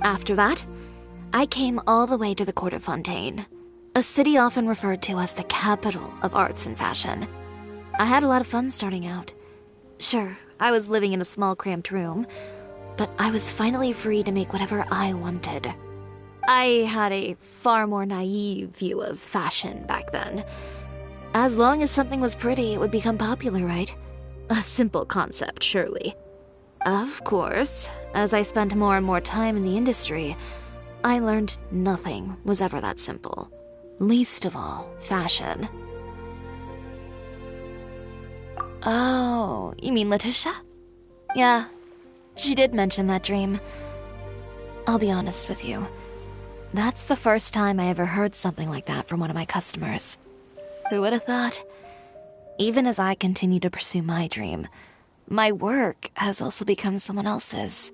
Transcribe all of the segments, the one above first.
After that, I came all the way to the court of Fontaine, a city often referred to as the capital of arts and fashion. I had a lot of fun starting out. Sure, I was living in a small cramped room, but I was finally free to make whatever I wanted. I had a far more naive view of fashion back then. As long as something was pretty, it would become popular, right? A simple concept, surely. Of course, as I spent more and more time in the industry, I learned nothing was ever that simple. Least of all, fashion. Oh, you mean Letitia? Yeah, she did mention that dream. I'll be honest with you. That's the first time I ever heard something like that from one of my customers. Who would have thought? Even as I continue to pursue my dream, my work has also become someone else's.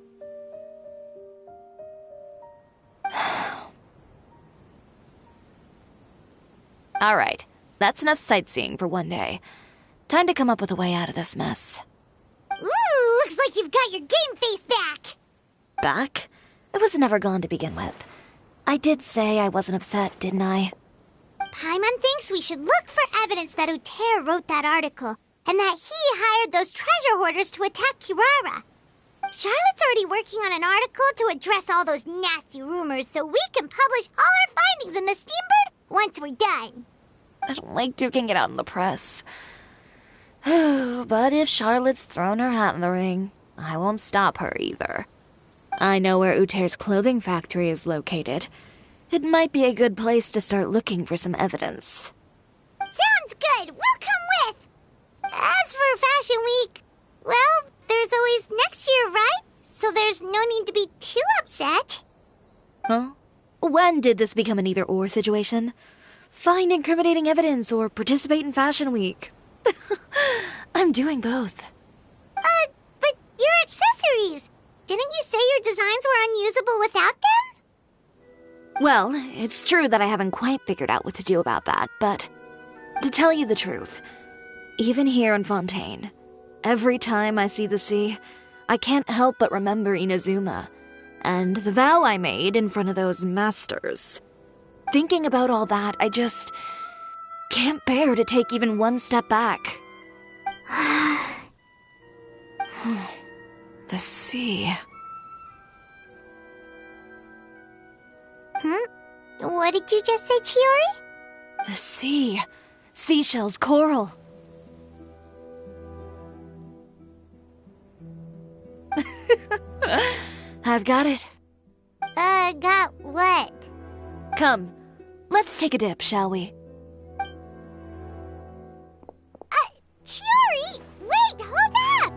Alright, that's enough sightseeing for one day. Time to come up with a way out of this mess. Ooh, looks like you've got your game face back! Back? It was never gone to begin with. I did say I wasn't upset, didn't I? Paimon thinks we should look for evidence that Uter wrote that article, and that he hired those treasure hoarders to attack Kirara. Charlotte's already working on an article to address all those nasty rumors so we can publish all our findings in the Steambird once we're done. I don't like duking it out in the press. But if Charlotte's thrown her hat in the ring, I won't stop her either. I know where Uter's clothing factory is located. It might be a good place to start looking for some evidence. Sounds good. We'll come with. As for Fashion Week, well, there's always next year, right? So there's no need to be too upset. Huh? When did this become an either-or situation? Find incriminating evidence or participate in Fashion Week. I'm doing both. But your accessories! Didn't you say your designs were unusable without them? Well, it's true that I haven't quite figured out what to do about that, but to tell you the truth, even here in Fontaine, every time I see the sea, I can't help but remember Inazuma, and the vow I made in front of those masters. Thinking about all that, I just can't bear to take even one step back. The sea. What did you just say, Chiori? The sea. Seashells, coral. I've got it. Got what? Come, let's take a dip, shall we? Chiori! Wait, hold up!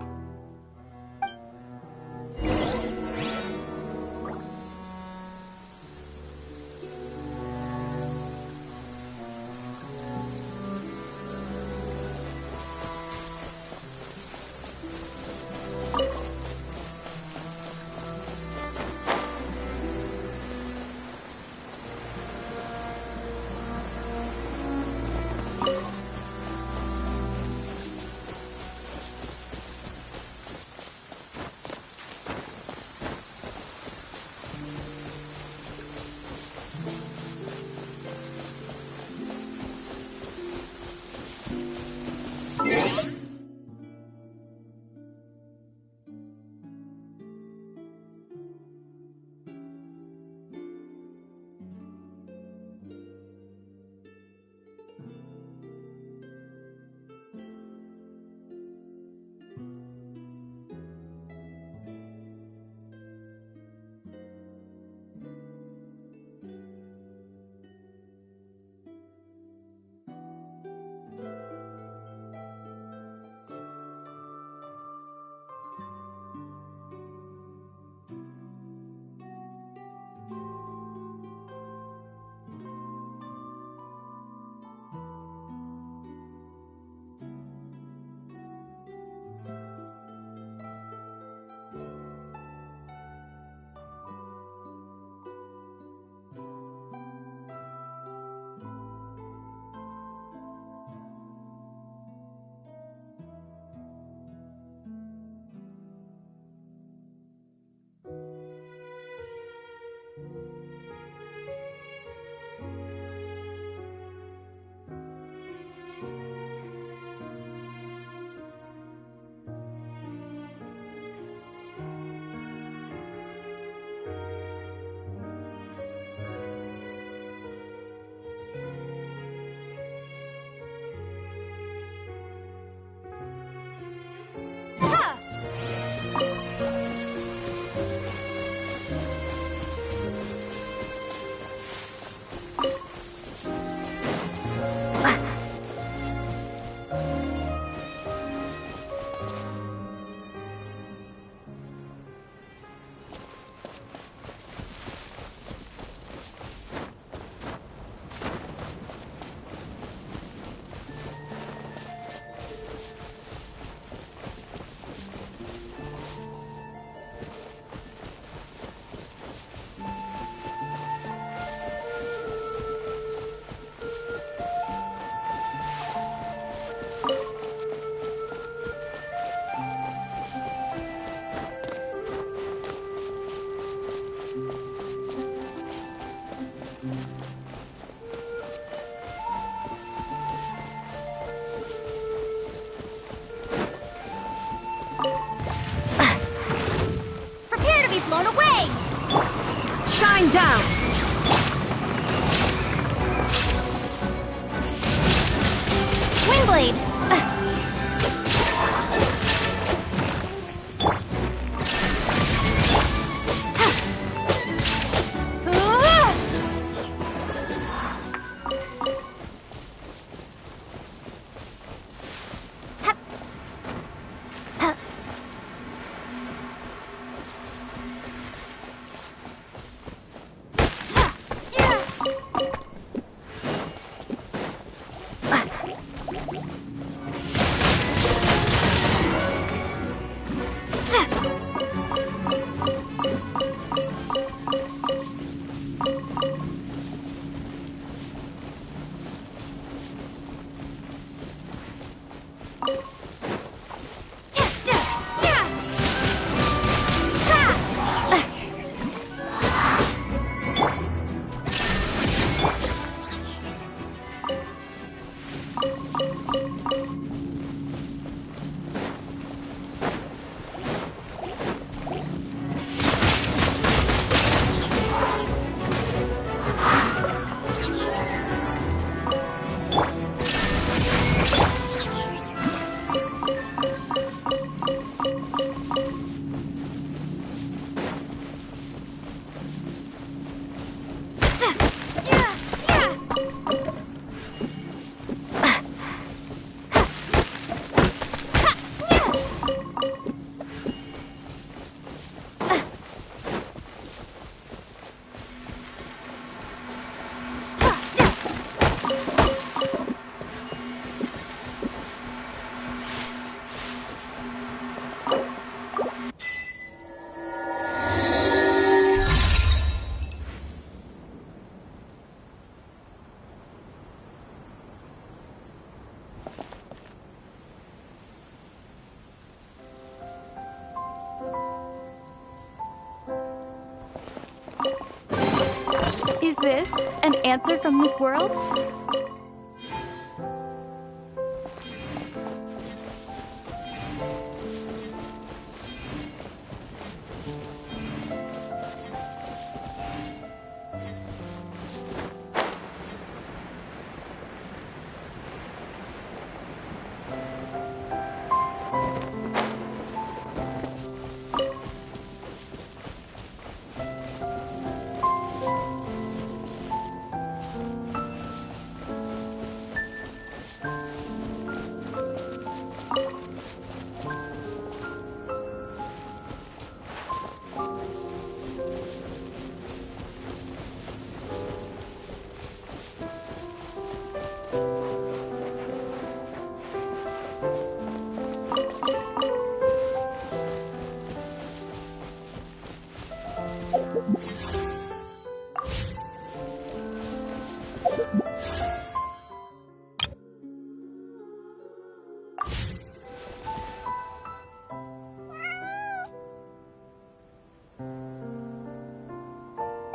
this an answer from this world?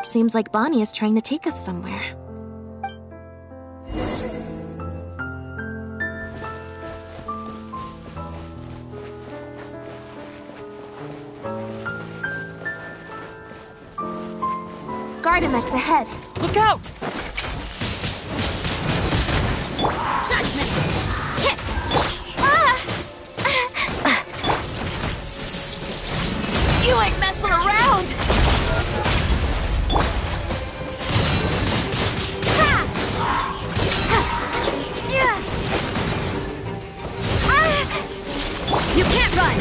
Seems like Bonnie is trying to take us somewhere. Gardemex ahead. Look out! You ain't messing around! You can't run!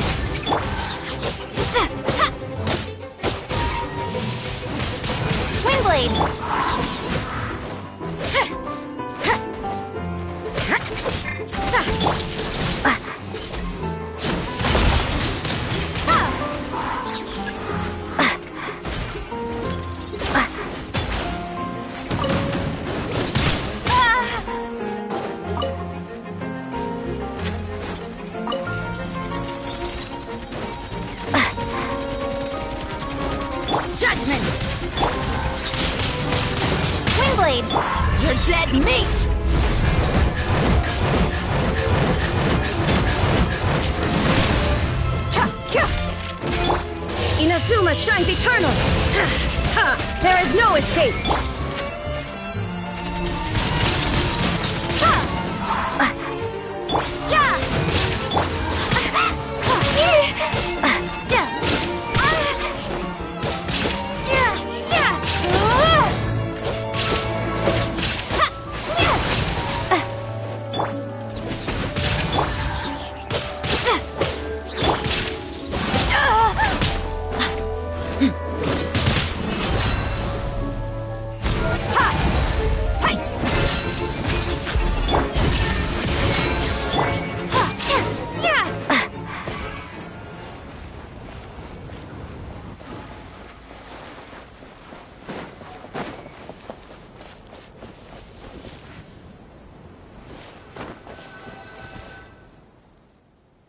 Windblade! Judgment! Windblade! You're dead meat! Inazuma shines eternal! There is no escape!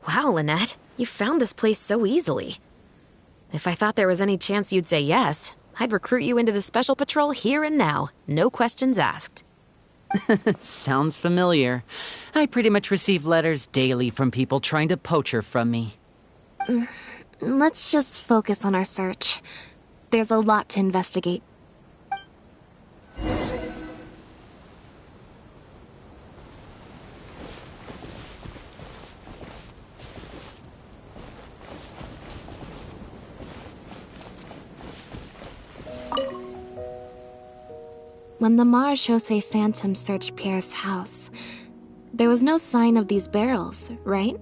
Wow, Lynette, you found this place so easily. If I thought there was any chance you'd say yes, I'd recruit you into the Special Patrol here and now, no questions asked. Sounds familiar. I pretty much receive letters daily from people trying to poach her from me. Let's just focus on our search. There's a lot to investigate. When the Marechaussee Phantom searched Pierre's house, there was no sign of these barrels, right?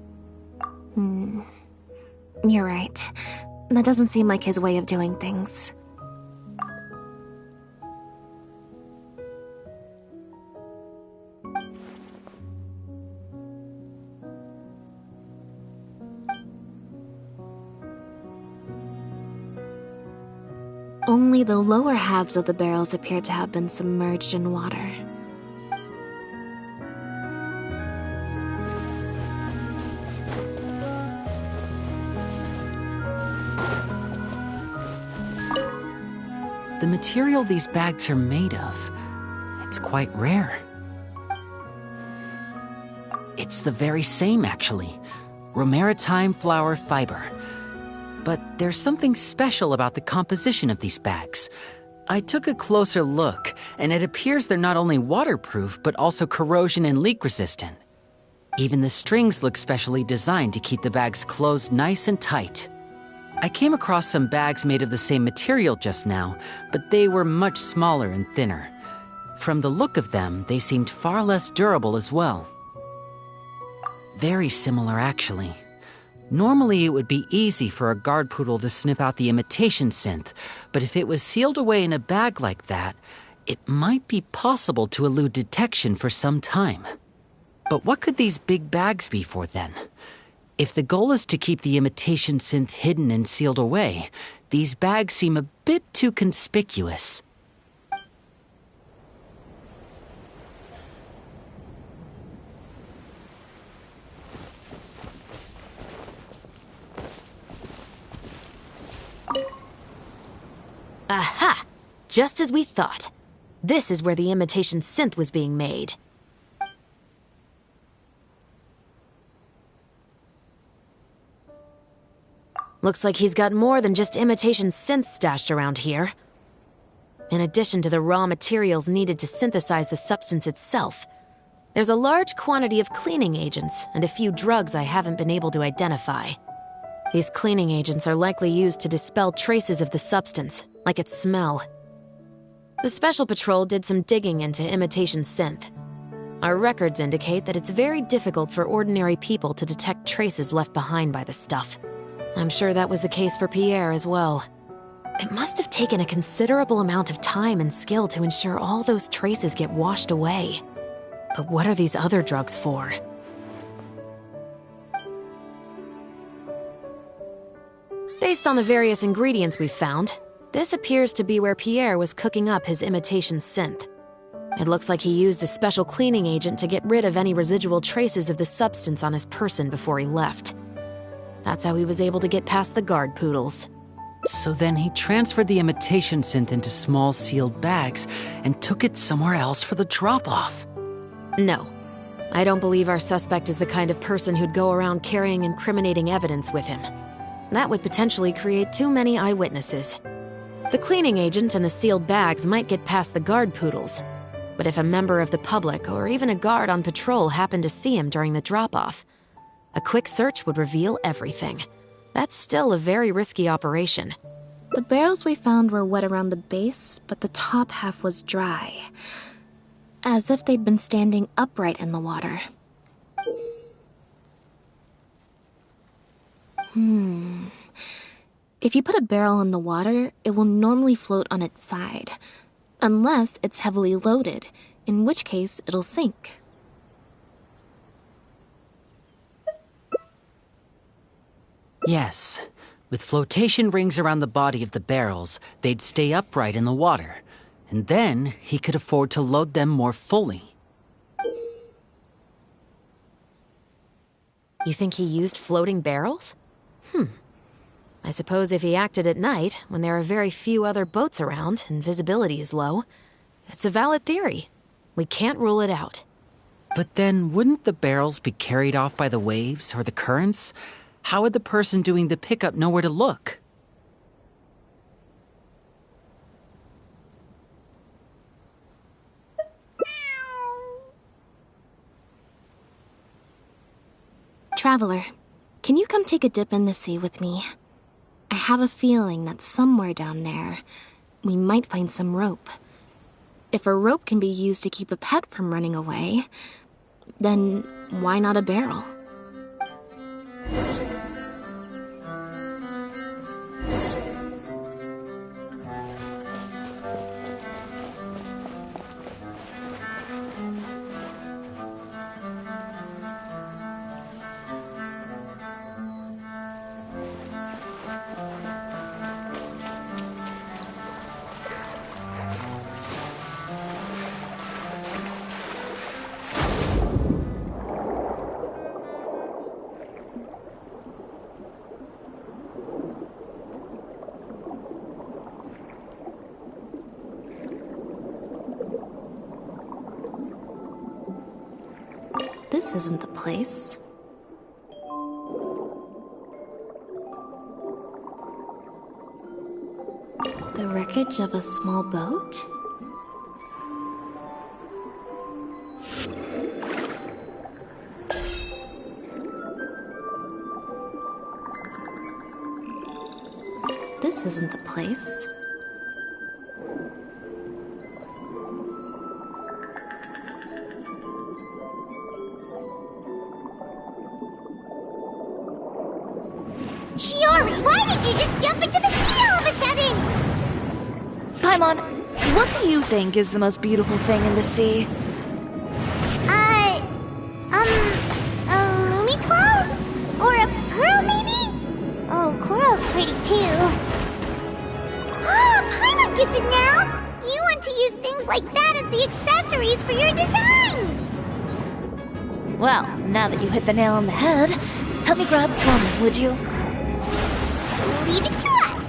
You're right. That doesn't seem like his way of doing things. Only the lower halves of the barrels appear to have been submerged in water. the material these bags are made of, it's quite rare. It's the very same, actually. Romaritime flower fiber. But there's something special about the composition of these bags. I took a closer look, and it appears they're not only waterproof, but also corrosion and leak resistant. Even the strings look specially designed to keep the bags closed nice and tight. I came across some bags made of the same material just now, but they were much smaller and thinner. From the look of them, they seemed far less durable as well. Very similar, actually. Normally, it would be easy for a guard poodle to sniff out the imitation synth, but if it was sealed away in a bag like that, it might be possible to elude detection for some time. But what could these big bags be for then? If the goal is to keep the imitation synth hidden and sealed away, these bags seem a bit too conspicuous. Aha! Just as we thought. This is where the imitation synth was being made. Looks like he's got more than just imitation synths stashed around here. In addition to the raw materials needed to synthesize the substance itself, there's a large quantity of cleaning agents and a few drugs I haven't been able to identify. These cleaning agents are likely used to dispel traces of the substance, like its smell. The Special Patrol did some digging into imitation synth. Our records indicate that it's very difficult for ordinary people to detect traces left behind by the stuff. I'm sure that was the case for Pierre as well. It must have taken a considerable amount of time and skill to ensure all those traces get washed away. But what are these other drugs for? Based on the various ingredients we've found, this appears to be where Pierre was cooking up his imitation synth. It looks like he used a special cleaning agent to get rid of any residual traces of the substance on his person before he left. That's how he was able to get past the guard poodles. So then he transferred the imitation synth into small sealed bags and took it somewhere else for the drop-off. No. I don't believe our suspect is the kind of person who'd go around carrying incriminating evidence with him. That would potentially create too many eyewitnesses. The cleaning agent and the sealed bags might get past the guard poodles, but if a member of the public or even a guard on patrol happened to see him during the drop-off, a quick search would reveal everything. That's still a very risky operation. The barrels we found were wet around the base, but the top half was dry. As if they'd been standing upright in the water. If you put a barrel in the water, it will normally float on its side. Unless it's heavily loaded, in which case it'll sink. Yes. With flotation rings around the body of the barrels, they'd stay upright in the water. And then he could afford to load them more fully. You think he used floating barrels? I suppose if he acted at night, when there are very few other boats around and visibility is low, it's a valid theory. We can't rule it out. But then, wouldn't the barrels be carried off by the waves or the currents? How would the person doing the pickup know where to look? Traveler, can you come take a dip in the sea with me? I have a feeling that somewhere down there, we might find some rope. If a rope can be used to keep a pet from running away, then why not a barrel? This isn't the place. The wreckage of a small boat? This isn't the place. Shiori, why did you just jump into the sea all of a sudden? Paimon, what do you think is the most beautiful thing in the sea? A Lumitwell? Or a pearl, maybe? Oh, coral's pretty too. Oh, Paimon gets it now! You want to use things like that as the accessories for your designs! Well, now that you hit the nail on the head, help me grab some, would you? Leave it to us!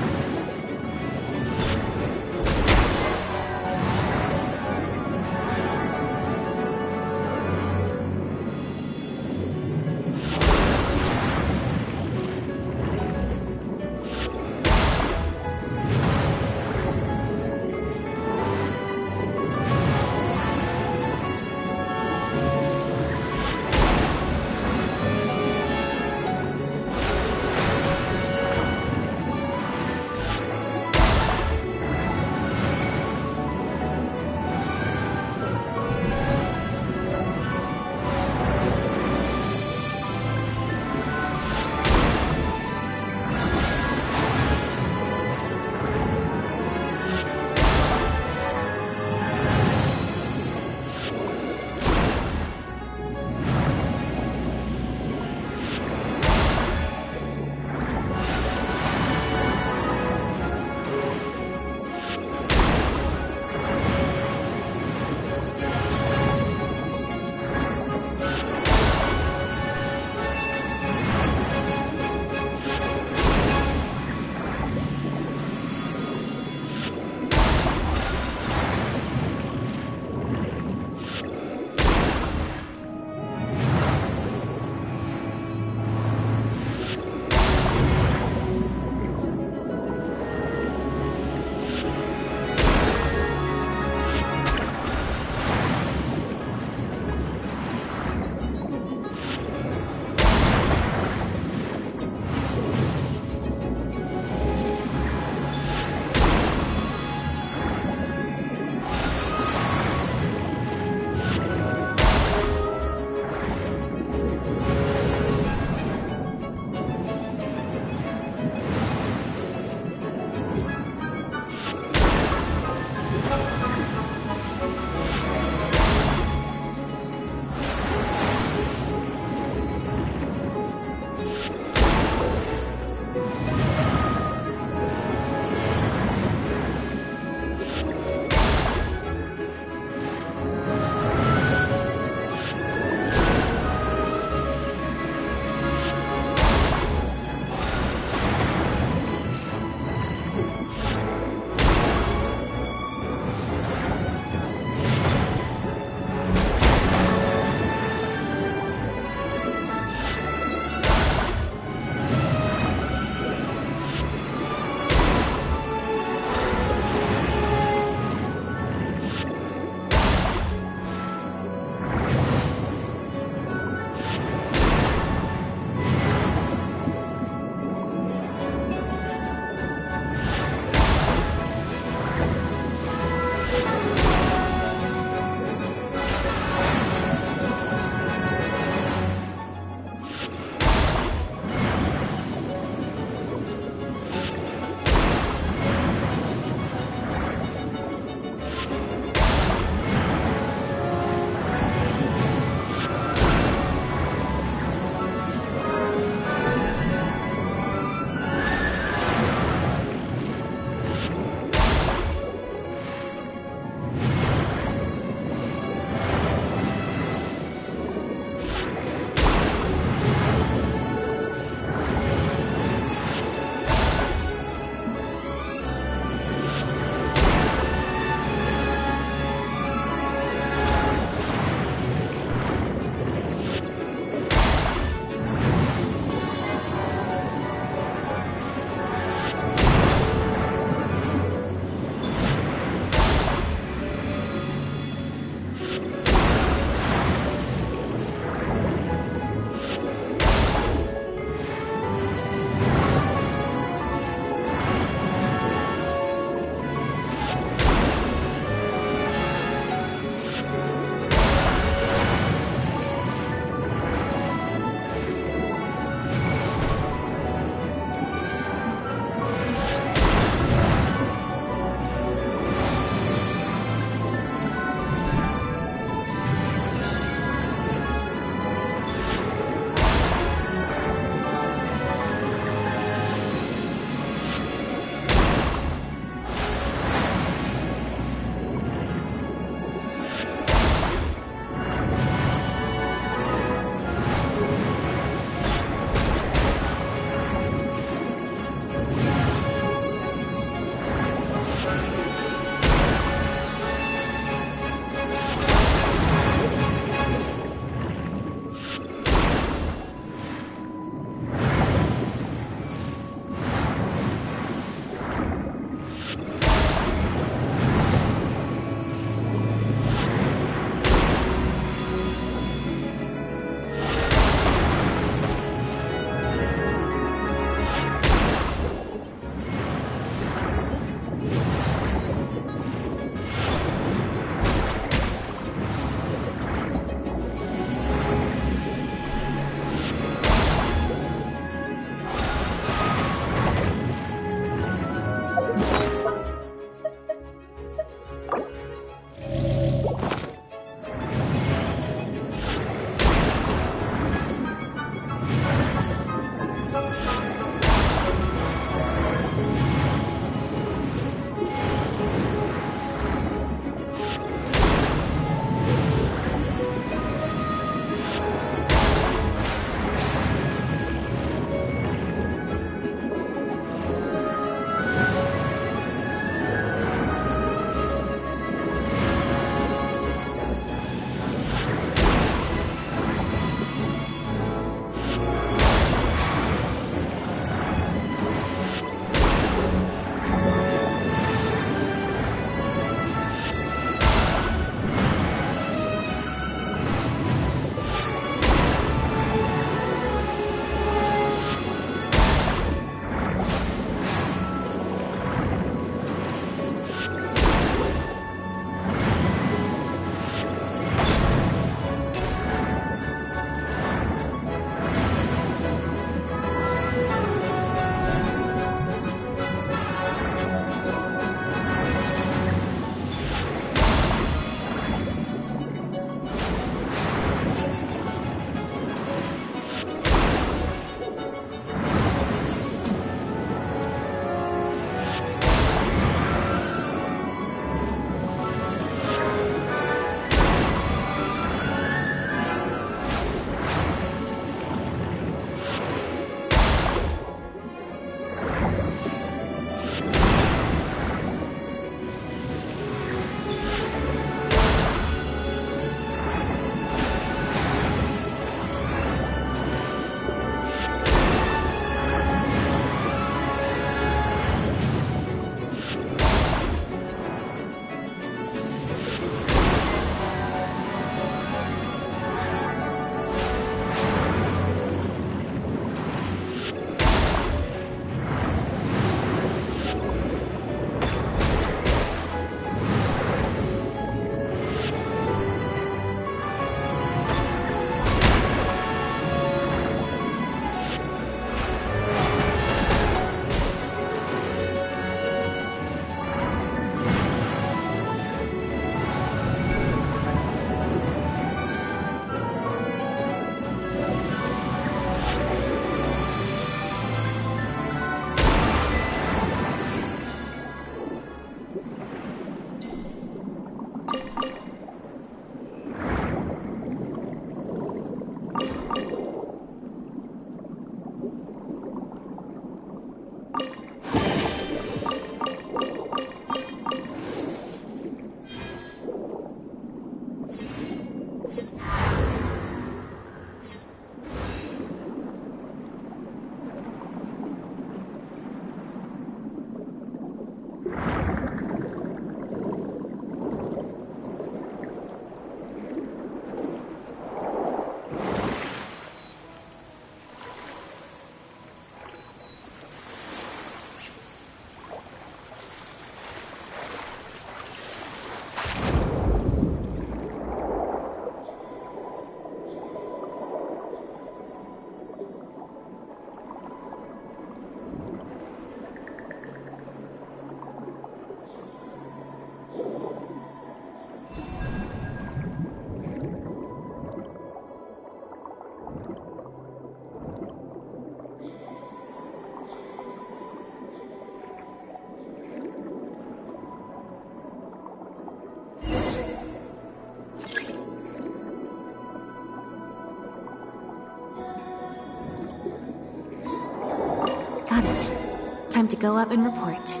Time to go up and report.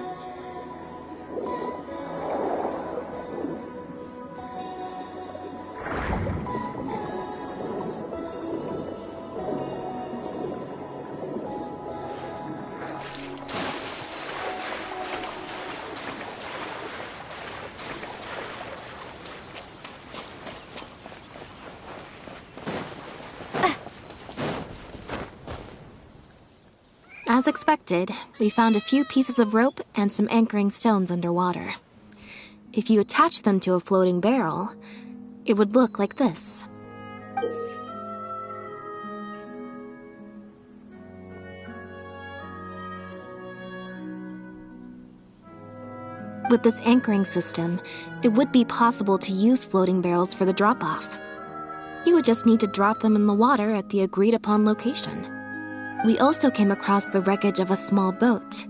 As expected, we found a few pieces of rope and some anchoring stones underwater. If you attach them to a floating barrel, it would look like this. With this anchoring system, it would be possible to use floating barrels for the drop-off. You would just need to drop them in the water at the agreed-upon location. We also came across the wreckage of a small boat.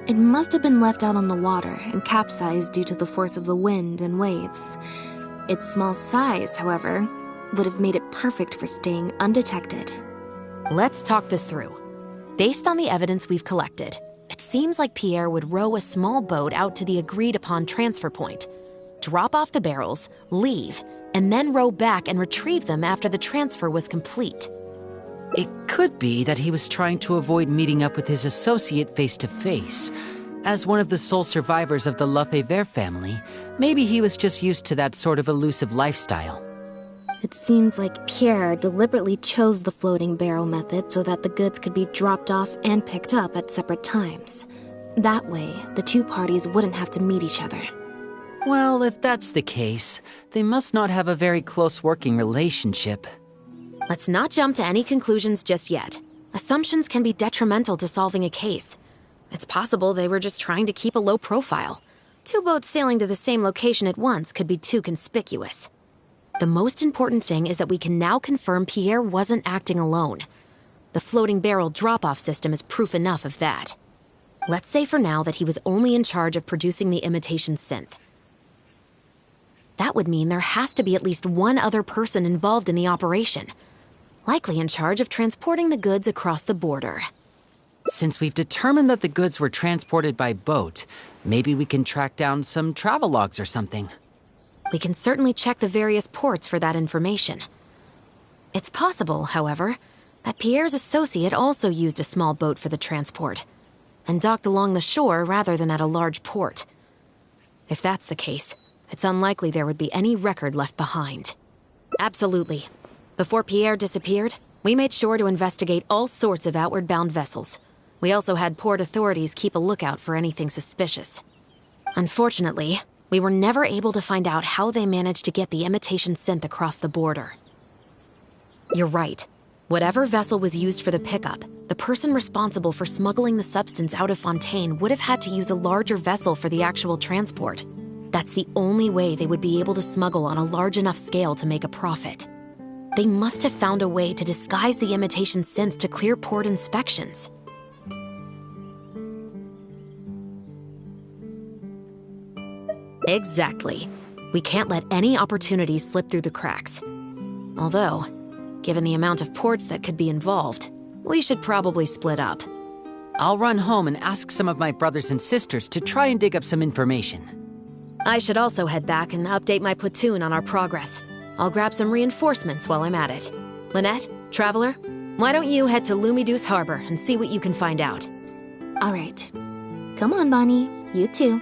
It must have been left out on the water and capsized due to the force of the wind and waves. Its small size, however, would have made it perfect for staying undetected. Let's talk this through. Based on the evidence we've collected, it seems like Pierre would row a small boat out to the agreed-upon transfer point, drop off the barrels, leave, and then row back and retrieve them after the transfer was complete. It could be that he was trying to avoid meeting up with his associate face-to-face. As one of the sole survivors of the Lefebvre family, maybe he was just used to that sort of elusive lifestyle. It seems like Pierre deliberately chose the floating barrel method so that the goods could be dropped off and picked up at separate times. That way, the two parties wouldn't have to meet each other. Well, if that's the case, they must not have a very close working relationship. Let's not jump to any conclusions just yet. Assumptions can be detrimental to solving a case. It's possible they were just trying to keep a low profile. Two boats sailing to the same location at once could be too conspicuous. The most important thing is that we can now confirm Pierre wasn't acting alone. The floating barrel drop-off system is proof enough of that. Let's say for now that he was only in charge of producing the imitation synth. That would mean there has to be at least one other person involved in the operation, likely in charge of transporting the goods across the border. Since we've determined that the goods were transported by boat, maybe we can track down some travel logs or something. We can certainly check the various ports for that information. It's possible, however, that Pierre's associate also used a small boat for the transport, and docked along the shore rather than at a large port. If that's the case, it's unlikely there would be any record left behind. Absolutely. Before Pierre disappeared, we made sure to investigate all sorts of outward-bound vessels. We also had port authorities keep a lookout for anything suspicious. Unfortunately, we were never able to find out how they managed to get the imitation synth across the border. You're right. Whatever vessel was used for the pickup, the person responsible for smuggling the substance out of Fontaine would have had to use a larger vessel for the actual transport. That's the only way they would be able to smuggle on a large enough scale to make a profit. They must have found a way to disguise the imitation synth to clear port inspections. Exactly. We can't let any opportunities slip through the cracks. Although, given the amount of ports that could be involved, we should probably split up. I'll run home and ask some of my brothers and sisters to try and dig up some information. I should also head back and update my platoon on our progress. I'll grab some reinforcements while I'm at it. Lynette, Traveler, why don't you head to Lumiduce Harbor and see what you can find out? All right. Come on, Bonnie. You too.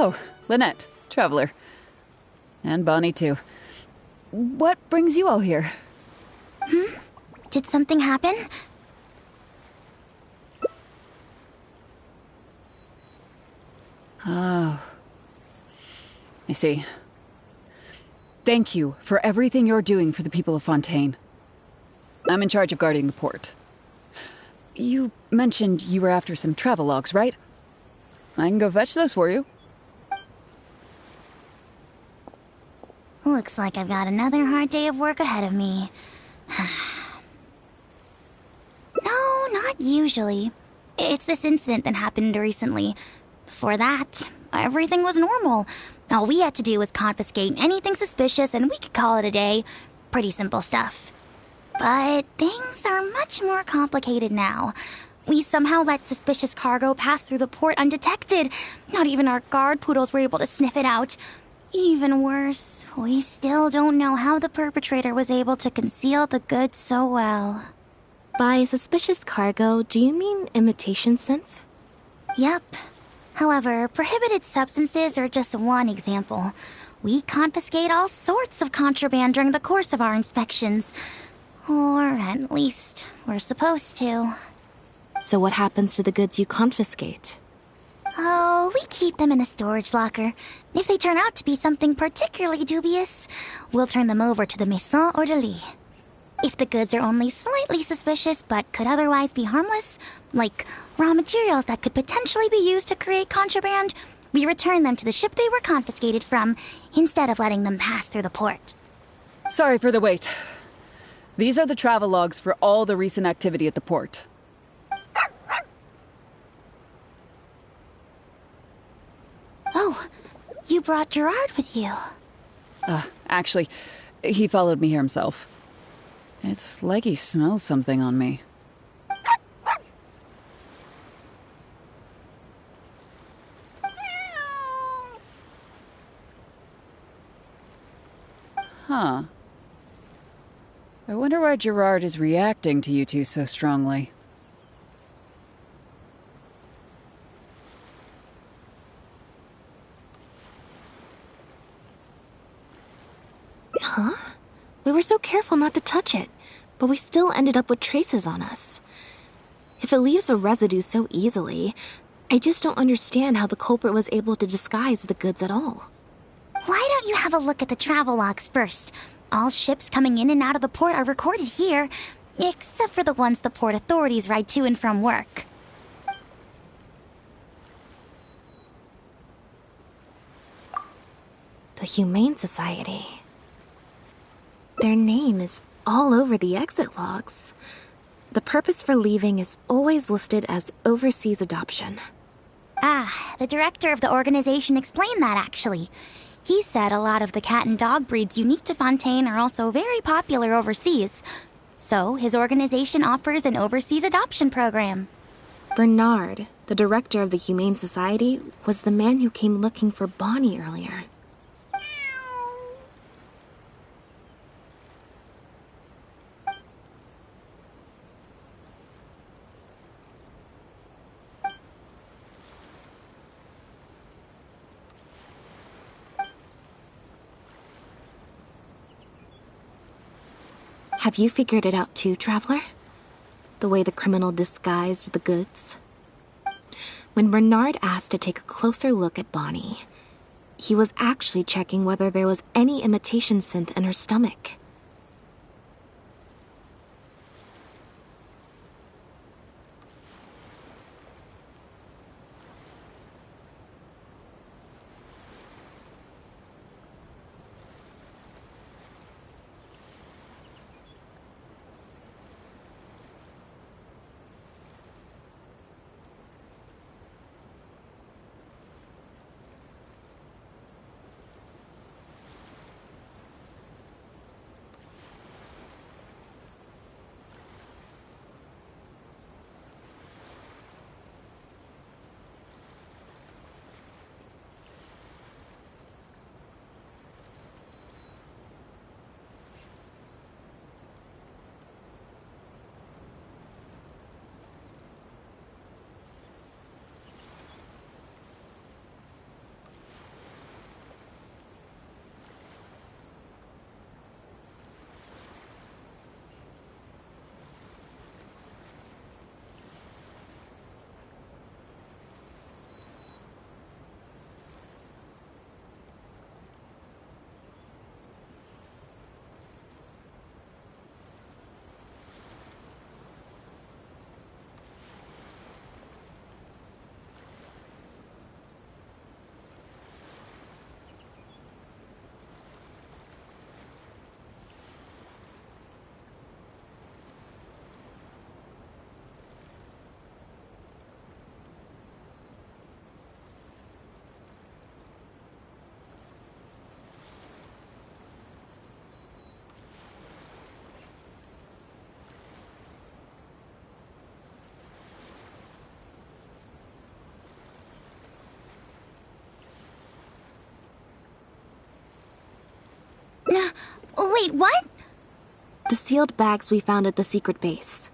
Oh, Lynette, Traveler. And Bonnie, too. What brings you all here? Did something happen? Oh. I see. Thank you for everything you're doing for the people of Fontaine. I'm in charge of guarding the port. You mentioned you were after some travel logs, right? I can go fetch those for you. Looks like I've got another hard day of work ahead of me. No, not usually. It's this incident that happened recently. Before that, everything was normal. All we had to do was confiscate anything suspicious and we could call it a day. Pretty simple stuff. But things are much more complicated now. We somehow let suspicious cargo pass through the port undetected. Not even our guard poodles were able to sniff it out. Even worse, we still don't know how the perpetrator was able to conceal the goods so well. By suspicious cargo, do you mean imitation synth? Yep. However, prohibited substances are just one example. We confiscate all sorts of contraband during the course of our inspections. Or at least, we're supposed to. So what happens to the goods you confiscate? Oh, we keep them in a storage locker. If they turn out to be something particularly dubious, we'll turn them over to the Maison Orderly. If the goods are only slightly suspicious but could otherwise be harmless, like raw materials that could potentially be used to create contraband, we return them to the ship they were confiscated from, instead of letting them pass through the port. Sorry for the wait. These are the travel logs for all the recent activity at the port. Oh, you brought Gerard with you. Actually, he followed me here himself. It's like he smells something on me. Huh. I wonder why Gerard is reacting to you two so strongly. Huh? We were so careful not to touch it, but we still ended up with traces on us. If it leaves a residue so easily, I just don't understand how the culprit was able to disguise the goods at all. Why don't you have a look at the travel logs first? All ships coming in and out of the port are recorded here, except for the ones the port authorities ride to and from work. The Humane Society. Their name is all over the exit logs. The purpose for leaving is always listed as overseas adoption. Ah, the director of the organization explained that, actually. He said a lot of the cat and dog breeds unique to Fontaine are also very popular overseas. So, his organization offers an overseas adoption program. Bernard, the director of the Humane Society, was the man who came looking for Bonnie earlier. Have you figured it out too, Traveler? The way the criminal disguised the goods? When Bernard asked to take a closer look at Bonnie, he was actually checking whether there was any imitation synth in her stomach. Wait, what? The sealed bags we found at the secret base.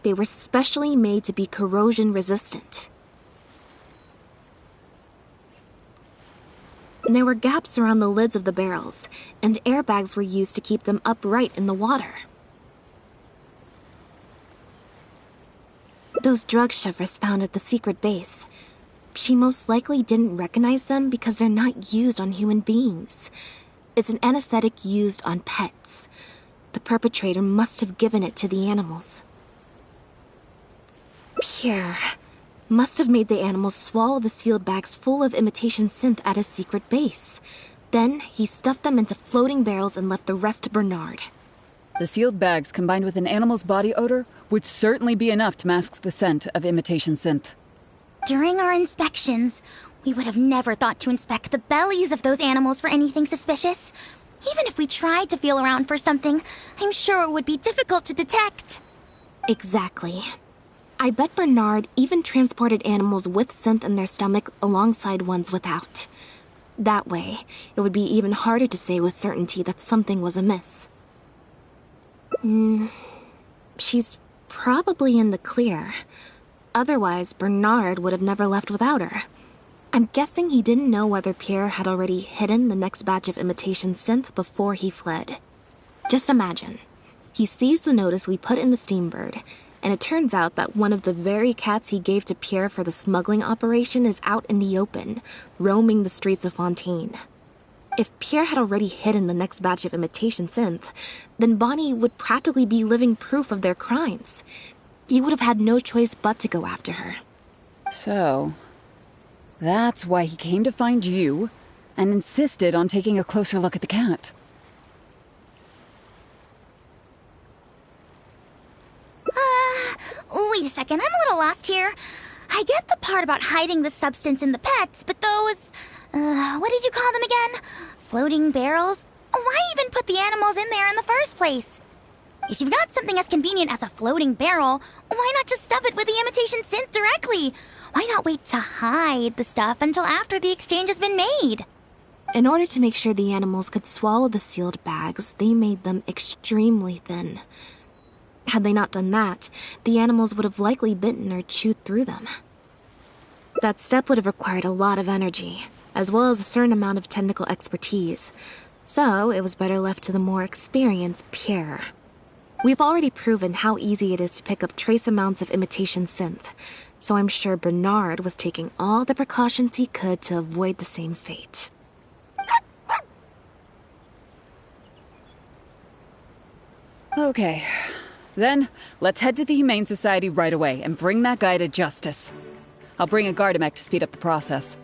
They were specially made to be corrosion resistant. There were gaps around the lids of the barrels, and airbags were used to keep them upright in the water. Those drug Chevres found at the secret base. She most likely didn't recognize them because they're not used on human beings. It's an anesthetic used on pets. The perpetrator must have given it to the animals. Pierre must have made the animals swallow the sealed bags full of imitation synth at his secret base. Then he stuffed them into floating barrels and left the rest to Bernard. The sealed bags combined with an animal's body odor would certainly be enough to mask the scent of imitation synth. During our inspections, we would have never thought to inspect the bellies of those animals for anything suspicious. Even if we tried to feel around for something, I'm sure it would be difficult to detect. Exactly. I bet Bernard even transported animals with synth in their stomach alongside ones without. That way, it would be even harder to say with certainty that something was amiss. She's probably in the clear. Otherwise, Bernard would have never left without her. I'm guessing he didn't know whether Pierre had already hidden the next batch of imitation synth before he fled. Just imagine. He sees the notice we put in the Steambird, and it turns out that one of the very cats he gave to Pierre for the smuggling operation is out in the open, roaming the streets of Fontaine. If Pierre had already hidden the next batch of imitation synth, then Bonnie would practically be living proof of their crimes. He would have had no choice but to go after her. So, that's why he came to find you and insisted on taking a closer look at the cat. Wait a second, I'm a little lost here. I get the part about hiding the substance in the pets, but those... what did you call them again? Floating barrels? Why even put the animals in there in the first place? If you've got something as convenient as a floating barrel, why not just stuff it with the imitation synth directly? Why not wait to hide the stuff until after the exchange has been made? In order to make sure the animals could swallow the sealed bags, they made them extremely thin. Had they not done that, the animals would have likely bitten or chewed through them. That step would have required a lot of energy, as well as a certain amount of technical expertise. So it was better left to the more experienced Pierre. We've already proven how easy it is to pick up trace amounts of imitation synth, so I'm sure Bernard was taking all the precautions he could to avoid the same fate. Okay. Then, let's head to the Humane Society right away and bring that guy to justice. I'll bring a Gardamek to speed up the process.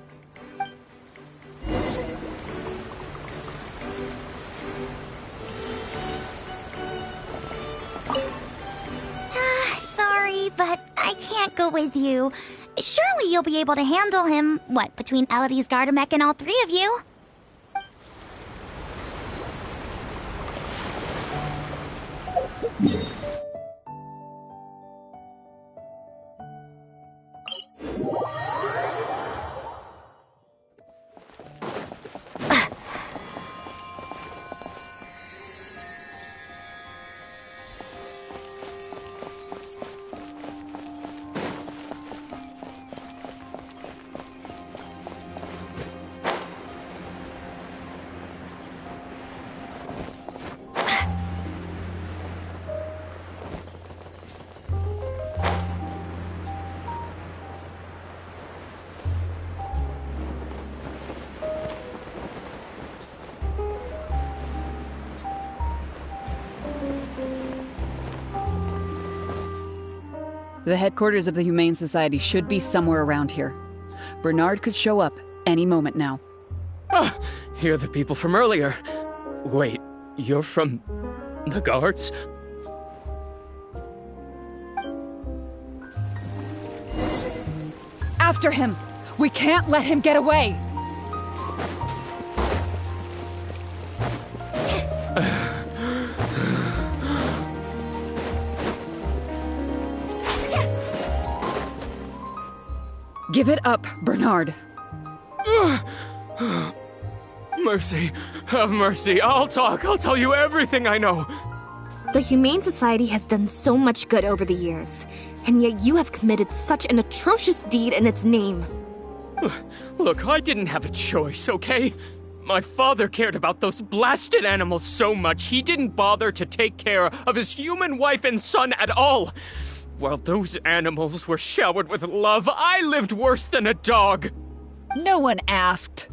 Sorry, but I can't go with you. Surely you'll be able to handle him, between Elodie's Gardamek and all three of you? The headquarters of the Humane Society should be somewhere around here. Bernard could show up any moment now. Ah, you're the people from earlier. Wait, you're from the guards? After him! We can't let him get away! Give it up, Bernard. Mercy, have mercy. I'll talk. I'll tell you everything I know. The Humane Society has done so much good over the years, and yet you have committed such an atrocious deed in its name. Look, I didn't have a choice, okay? My father cared about those blasted animals so much, he didn't bother to take care of his human wife and son at all. While those animals were showered with love, I lived worse than a dog. No one asked.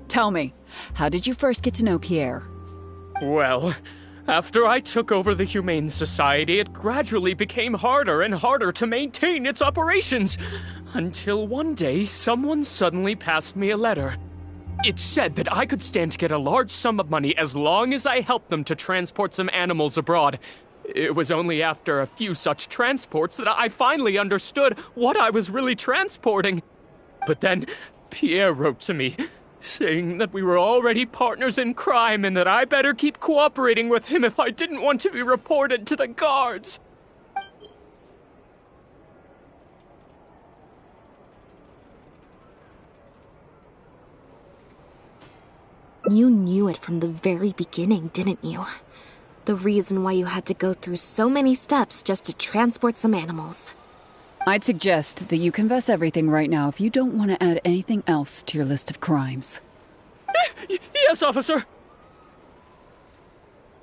Tell me, how did you first get to know Pierre? Well, after I took over the Humane Society, it gradually became harder and harder to maintain its operations. Until one day, someone suddenly passed me a letter. It said that I could stand to get a large sum of money as long as I helped them to transport some animals abroad. It was only after a few such transports that I finally understood what I was really transporting. But then, Pierre wrote to me, saying that we were already partners in crime and that I better keep cooperating with him if I didn't want to be reported to the guards. You knew it from the very beginning, didn't you? The reason why you had to go through so many steps just to transport some animals. I'd suggest that you confess everything right now if you don't want to add anything else to your list of crimes. Yes, officer.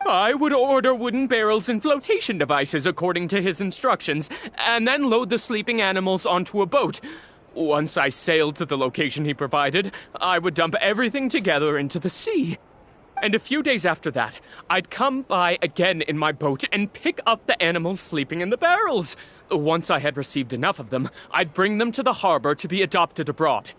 I would order wooden barrels and flotation devices according to his instructions, and then load the sleeping animals onto a boat. Once I sailed to the location he provided, I would dump everything together into the sea. And a few days after that, I'd come by again in my boat and pick up the animals sleeping in the barrels. Once I had received enough of them, I'd bring them to the harbor to be adopted abroad.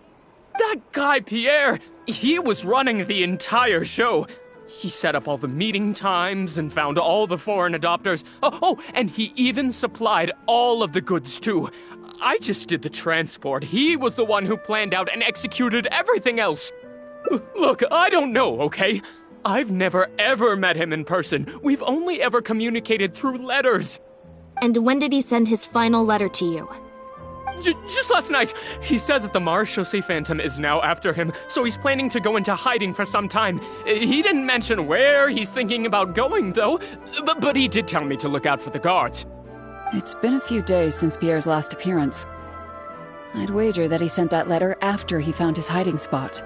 That guy, Pierre, he was running the entire show. He set up all the meeting times and found all the foreign adopters. Oh, and he even supplied all of the goods, too. I just did the transport. He was the one who planned out and executed everything else. Look, I don't know, okay? I've never ever met him in person. We've only ever communicated through letters. And when did he send his final letter to you? Just last night. He said that the Marechaussee Phantom is now after him, so he's planning to go into hiding for some time. He didn't mention where he's thinking about going, though, but he did tell me to look out for the guards. It's been a few days since Pierre's last appearance. I'd wager that he sent that letter after he found his hiding spot.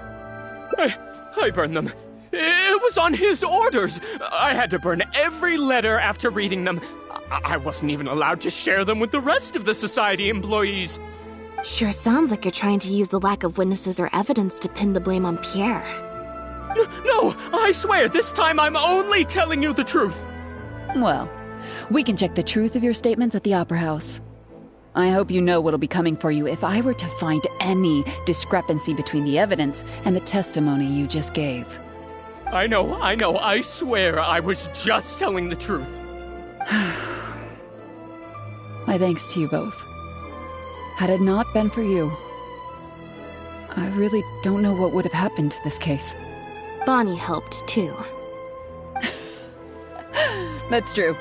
I burned them. It was on his orders. I had to burn every letter after reading them. I wasn't even allowed to share them with the rest of the society employees. Sure sounds like you're trying to use the lack of witnesses or evidence to pin the blame on Pierre. No, I swear, this time I'm only telling you the truth. Well, we can check the truth of your statements at the Opera House. I hope you know what'll be coming for you if I were to find any discrepancy between the evidence and the testimony you just gave. I know, I swear I was just telling the truth. My thanks to you both. Had it not been for you, I really don't know what would have happened to this case. Bonnie helped, too. That's true.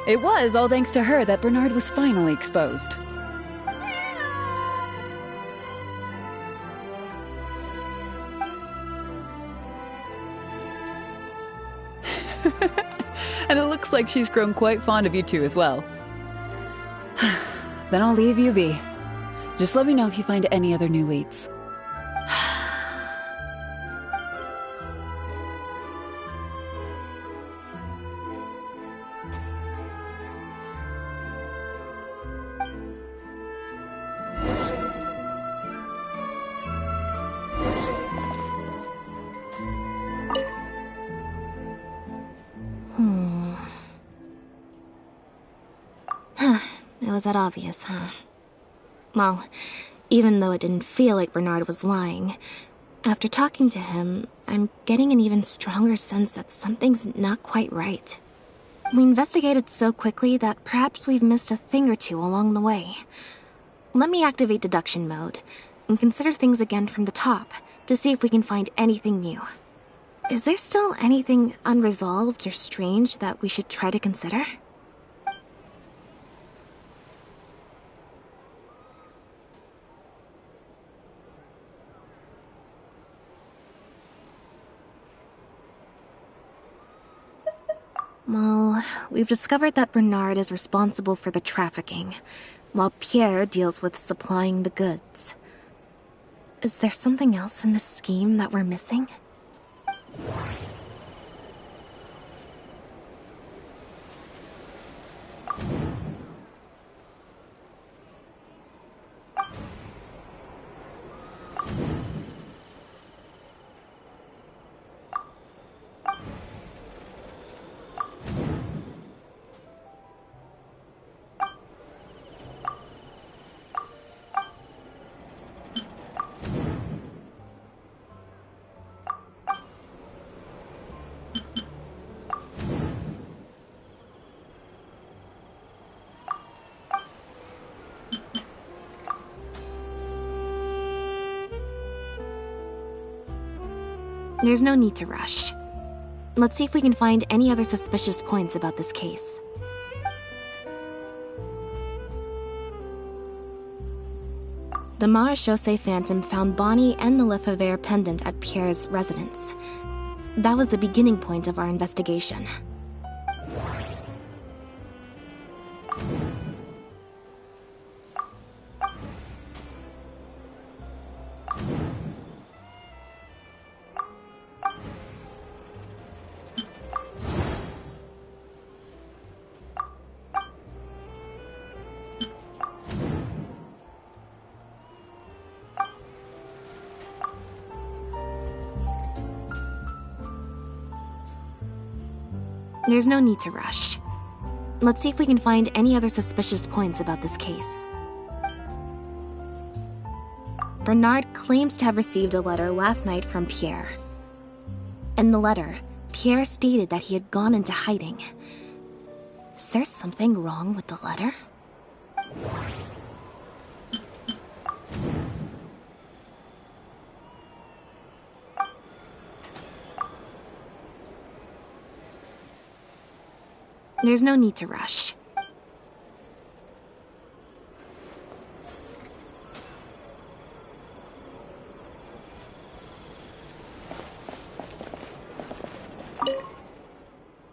It was all thanks to her that Bernard was finally exposed. And it looks like she's grown quite fond of you two as well. Then I'll leave you be. Just let me know if you find any other new leads. It was that obvious, huh? Well, even though it didn't feel like Bernard was lying, after talking to him, I'm getting an even stronger sense that something's not quite right. We investigated so quickly that perhaps we've missed a thing or two along the way. Let me activate deduction mode and consider things again from the top to see if we can find anything new. Is there still anything unresolved or strange that we should try to consider? Well, we've discovered that Bernard is responsible for the trafficking, while Pierre deals with supplying the goods. Is there something else in this scheme that we're missing? There's no need to rush. Let's see if we can find any other suspicious points about this case. The Marechaussee Phantom found Bonnie and the Lefebvre pendant at Pierre's residence. That was the beginning point of our investigation. There's no need to rush. Let's see if we can find any other suspicious points about this case. Bernard claims to have received a letter last night from Pierre. In the letter, Pierre stated that he had gone into hiding. Is there something wrong with the letter? There's no need to rush.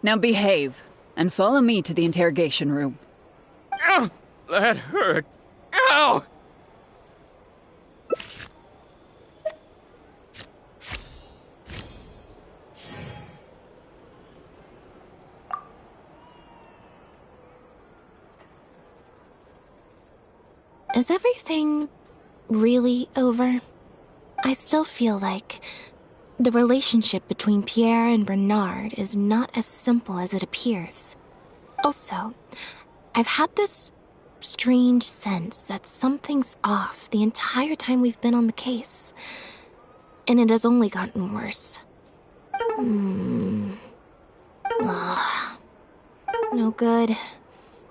Now behave, and follow me to the interrogation room. Ow! That hurt. Ow! Is everything really over? I still feel like the relationship between Pierre and Bernard is not as simple as it appears. Also, I've had this strange sense that something's off the entire time we've been on the case. And it has only gotten worse. Ugh. No good.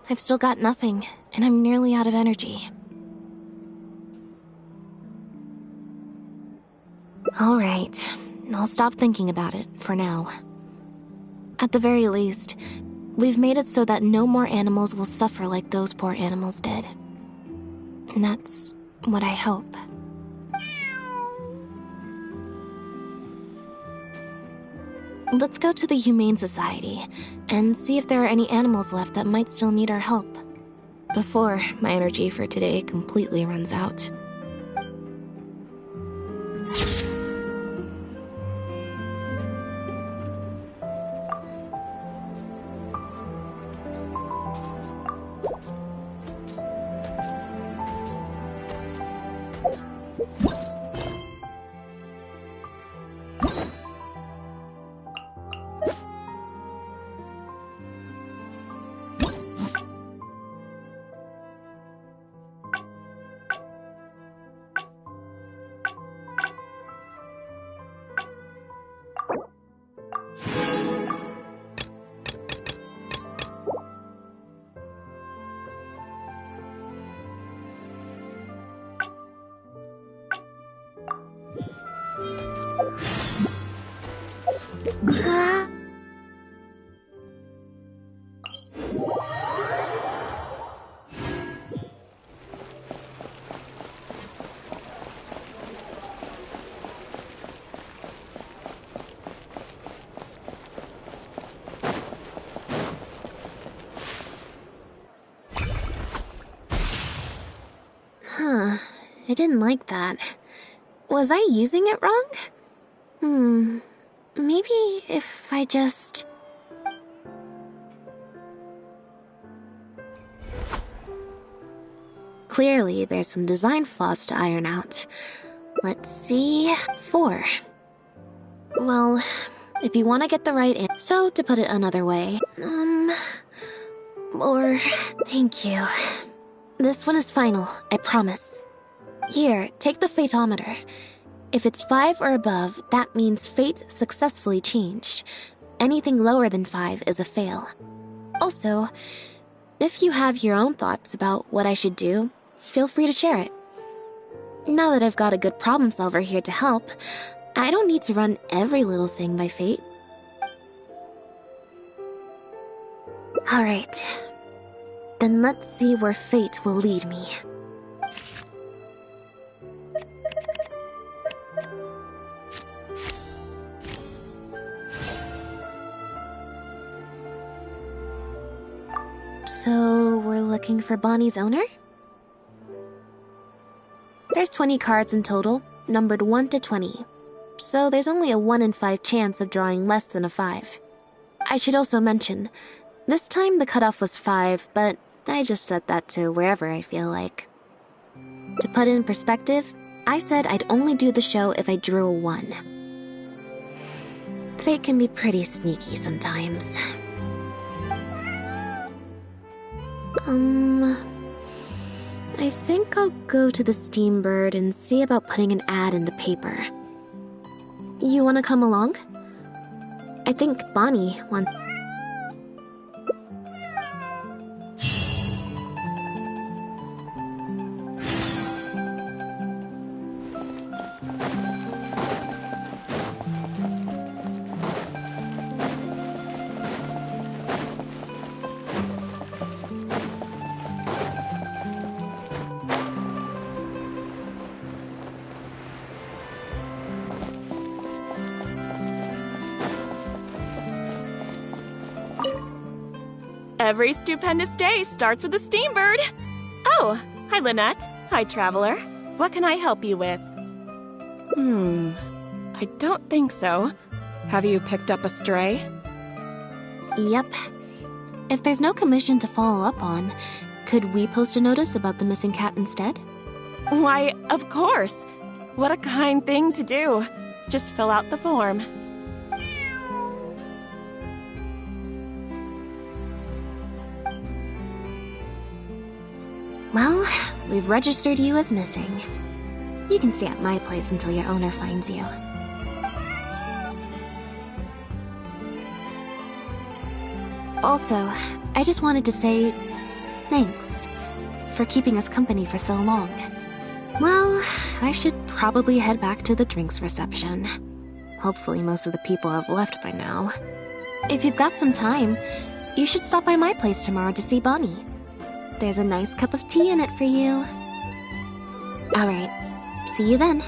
I've still got nothing, and I'm nearly out of energy. All right, I'll stop thinking about it for now. At the very least, we've made it so that no more animals will suffer like those poor animals did. And that's what I hope. Let's go to the Humane Society and see if there are any animals left that might still need our help, before my energy for today completely runs out. I didn't like that. Was I using it wrong? Maybe if I just... Clearly, there's some design flaws to iron out. Let's see... 4. Well, if you want to get the right answer... So, to put it another way... Or... Thank you. This one is final, I promise. Here, take the fatometer. If it's 5 or above, that means fate successfully changed. Anything lower than 5 is a fail. Also, if you have your own thoughts about what I should do, feel free to share it. Now that I've got a good problem solver here to help, I don't need to run every little thing by fate. Alright. Then let's see where fate will lead me. So, we're looking for Bonnie's owner? There's 20 cards in total, numbered 1 to 20. So there's only a 1 in 5 chance of drawing less than a 5. I should also mention, this time the cutoff was 5, but I just set that to wherever I feel like. To put it in perspective, I said I'd only do the show if I drew a 1. Fate can be pretty sneaky sometimes. I think I'll go to the Steambird and see about putting an ad in the paper. You wanna come along? I think Bonnie wants... Every stupendous day starts with a Steambird. Oh, hi Lynette. Hi Traveler. What can I help you with? I don't think so. Have you picked up a stray? Yep. If there's no commission to follow up on, could we post a notice about the missing cat instead? Why, of course. What a kind thing to do. Just fill out the form. Well, we've registered you as missing. You can stay at my place until your owner finds you. Also, I just wanted to say thanks for keeping us company for so long. Well, I should probably head back to the drinks reception. Hopefully most of the people have left by now. If you've got some time, you should stop by my place tomorrow to see Bonnie. There's a nice cup of tea in it for you. Alright, see you then.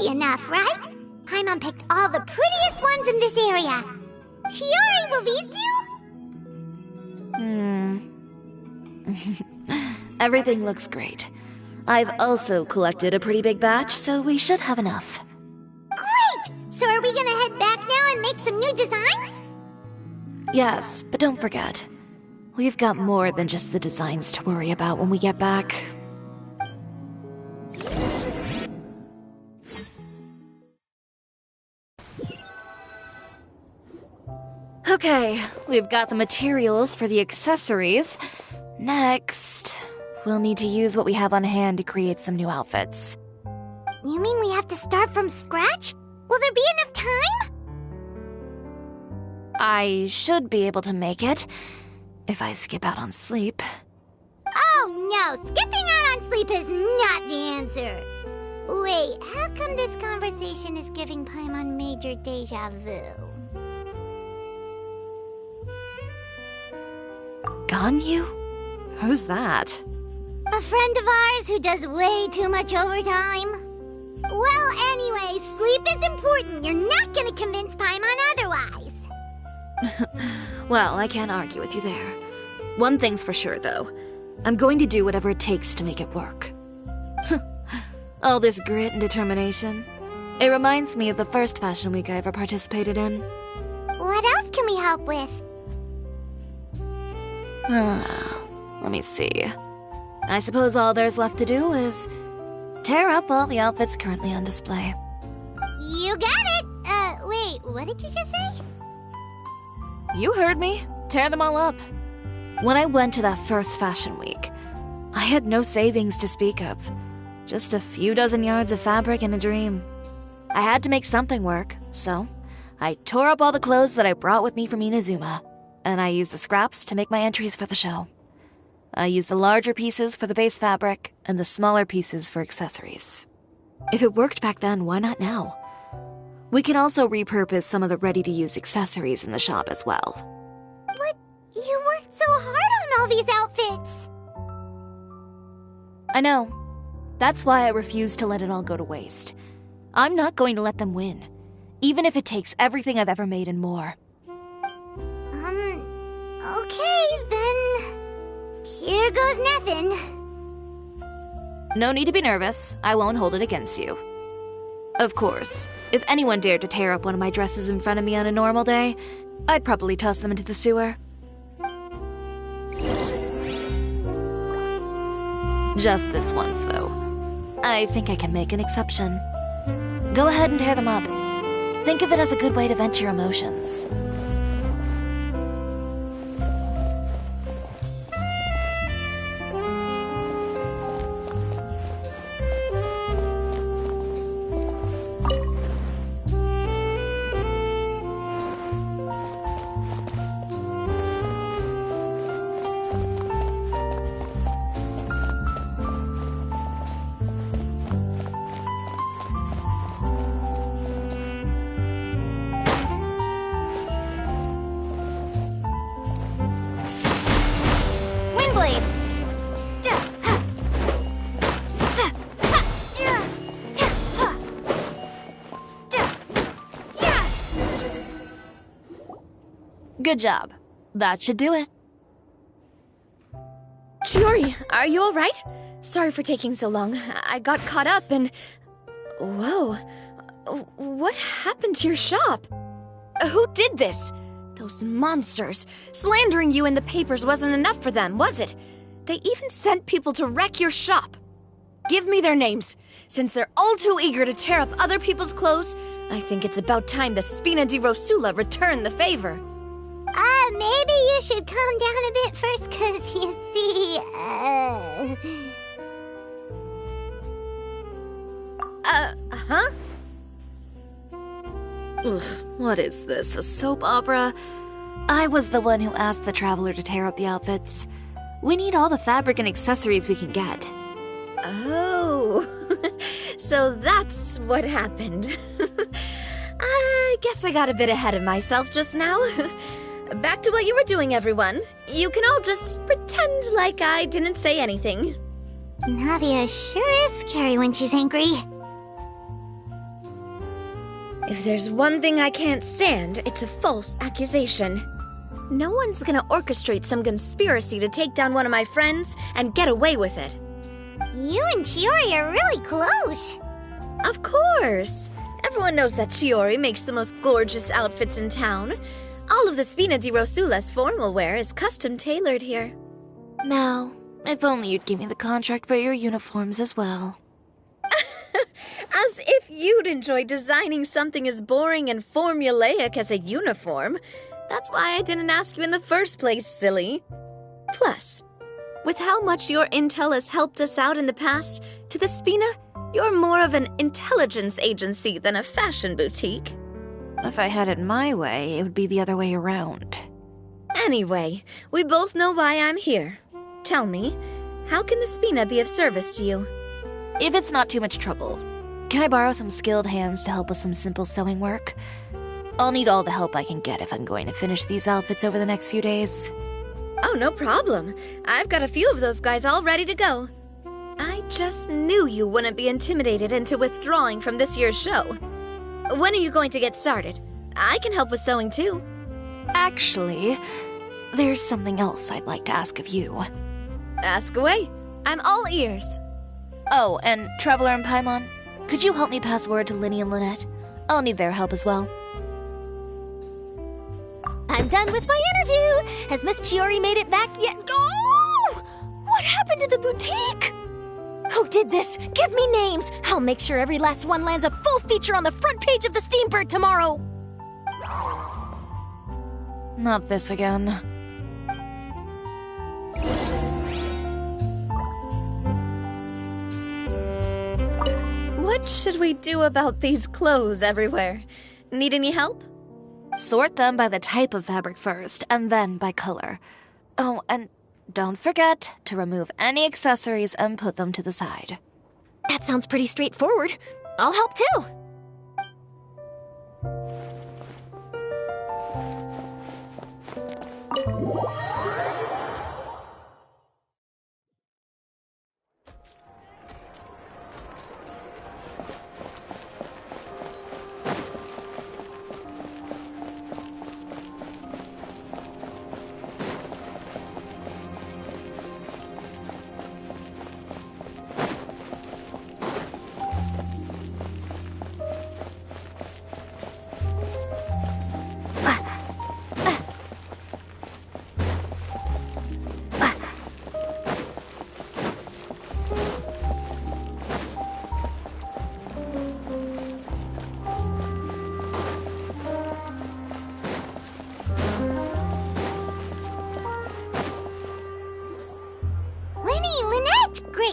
enough, right? Paimon picked all the prettiest ones in this area. Chiori, will these do? Everything looks great. I've also collected a pretty big batch, so we should have enough. Great! So are we gonna head back now and make some new designs? Yes, but don't forget, we've got more than just the designs to worry about when we get back. Okay, we've got the materials for the accessories. Next, we'll need to use what we have on hand to create some new outfits. You mean we have to start from scratch? Will there be enough time? I should be able to make it, if I skip out on sleep. Oh no, skipping out on sleep is not the answer. Wait, how come this conversation is giving Paimon major deja vu? Ganyu? Who's that? A friend of ours who does way too much overtime. Well, anyway, sleep is important. You're not gonna convince Paimon otherwise. Well, I can't argue with you there. One thing's for sure, though. I'm going to do whatever it takes to make it work. All this grit and determination. It reminds me of the first fashion week I ever participated in. What else can we help with? Let me see. I suppose all there's left to do is tear up all the outfits currently on display. You got it! Wait, what did you just say? You heard me. Tear them all up. When I went to that first fashion week, I had no savings to speak of. Just a few dozen yards of fabric and a dream. I had to make something work, so I tore up all the clothes that I brought with me from Inazuma, and I used the scraps to make my entries for the show. I used the larger pieces for the base fabric and the smaller pieces for accessories. If it worked back then, why not now? We can also repurpose some of the ready-to-use accessories in the shop as well. But you worked so hard on all these outfits! I know. That's why I refuse to let it all go to waste. I'm not going to let them win, even if it takes everything I've ever made and more. Okay, then... Here goes nothing. No need to be nervous. I won't hold it against you. Of course, if anyone dared to tear up one of my dresses in front of me on a normal day, I'd probably toss them into the sewer. Just this once, though. I think I can make an exception. Go ahead and tear them up. Think of it as a good way to vent your emotions. Good job. That should do it. Chiori, are you alright? Sorry for taking so long. I got caught up and... Whoa. What happened to your shop? Who did this? Those monsters. Slandering you in the papers wasn't enough for them, was it? They even sent people to wreck your shop. Give me their names. Since they're all too eager to tear up other people's clothes, I think it's about time the Spina di Rosula return the favor. Maybe you should calm down a bit first, 'cause you see, Huh? Ugh, what is this, a soap opera? I was the one who asked the traveler to tear up the outfits. We need all the fabric and accessories we can get. Oh, so that's what happened. I guess I got a bit ahead of myself just now. Back to what you were doing, everyone. You can all just pretend like I didn't say anything. Navia sure is scary when she's angry. If there's one thing I can't stand, it's a false accusation. No one's gonna orchestrate some conspiracy to take down one of my friends and get away with it. You and Chiori are really close. Of course! Everyone knows that Chiori makes the most gorgeous outfits in town. All of the Spina di Rosula's formal wear is custom tailored here. Now, if only you'd give me the contract for your uniforms as well. As if you'd enjoy designing something as boring and formulaic as a uniform. That's why I didn't ask you in the first place, silly. Plus, with how much your intel has helped us out in the past, to the Spina, you're more of an intelligence agency than a fashion boutique. If I had it my way, it would be the other way around. Anyway, we both know why I'm here. Tell me, how can the Spina be of service to you? If it's not too much trouble, can I borrow some skilled hands to help with some simple sewing work? I'll need all the help I can get if I'm going to finish these outfits over the next few days. Oh, no problem. I've got a few of those guys all ready to go. I just knew you wouldn't be intimidated into withdrawing from this year's show. When are you going to get started? I can help with sewing too. Actually, there's something else I'd like to ask of you. Ask away. I'm all ears. Oh, and Traveler and Paimon, could you help me pass word to Linny and Lynette? I'll need their help as well. I'm done with my interview. Has Miss Chiori made it back yet? Oh! What happened to the boutique? Who did this? Give me names! I'll make sure every last one lands a full feature on the front page of the Steambird tomorrow! Not this again. What should we do about these clothes everywhere? Need any help? Sort them by the type of fabric first, and then by color. Oh, and don't forget to remove any accessories and put them to the side. That sounds pretty straightforward. I'll help too!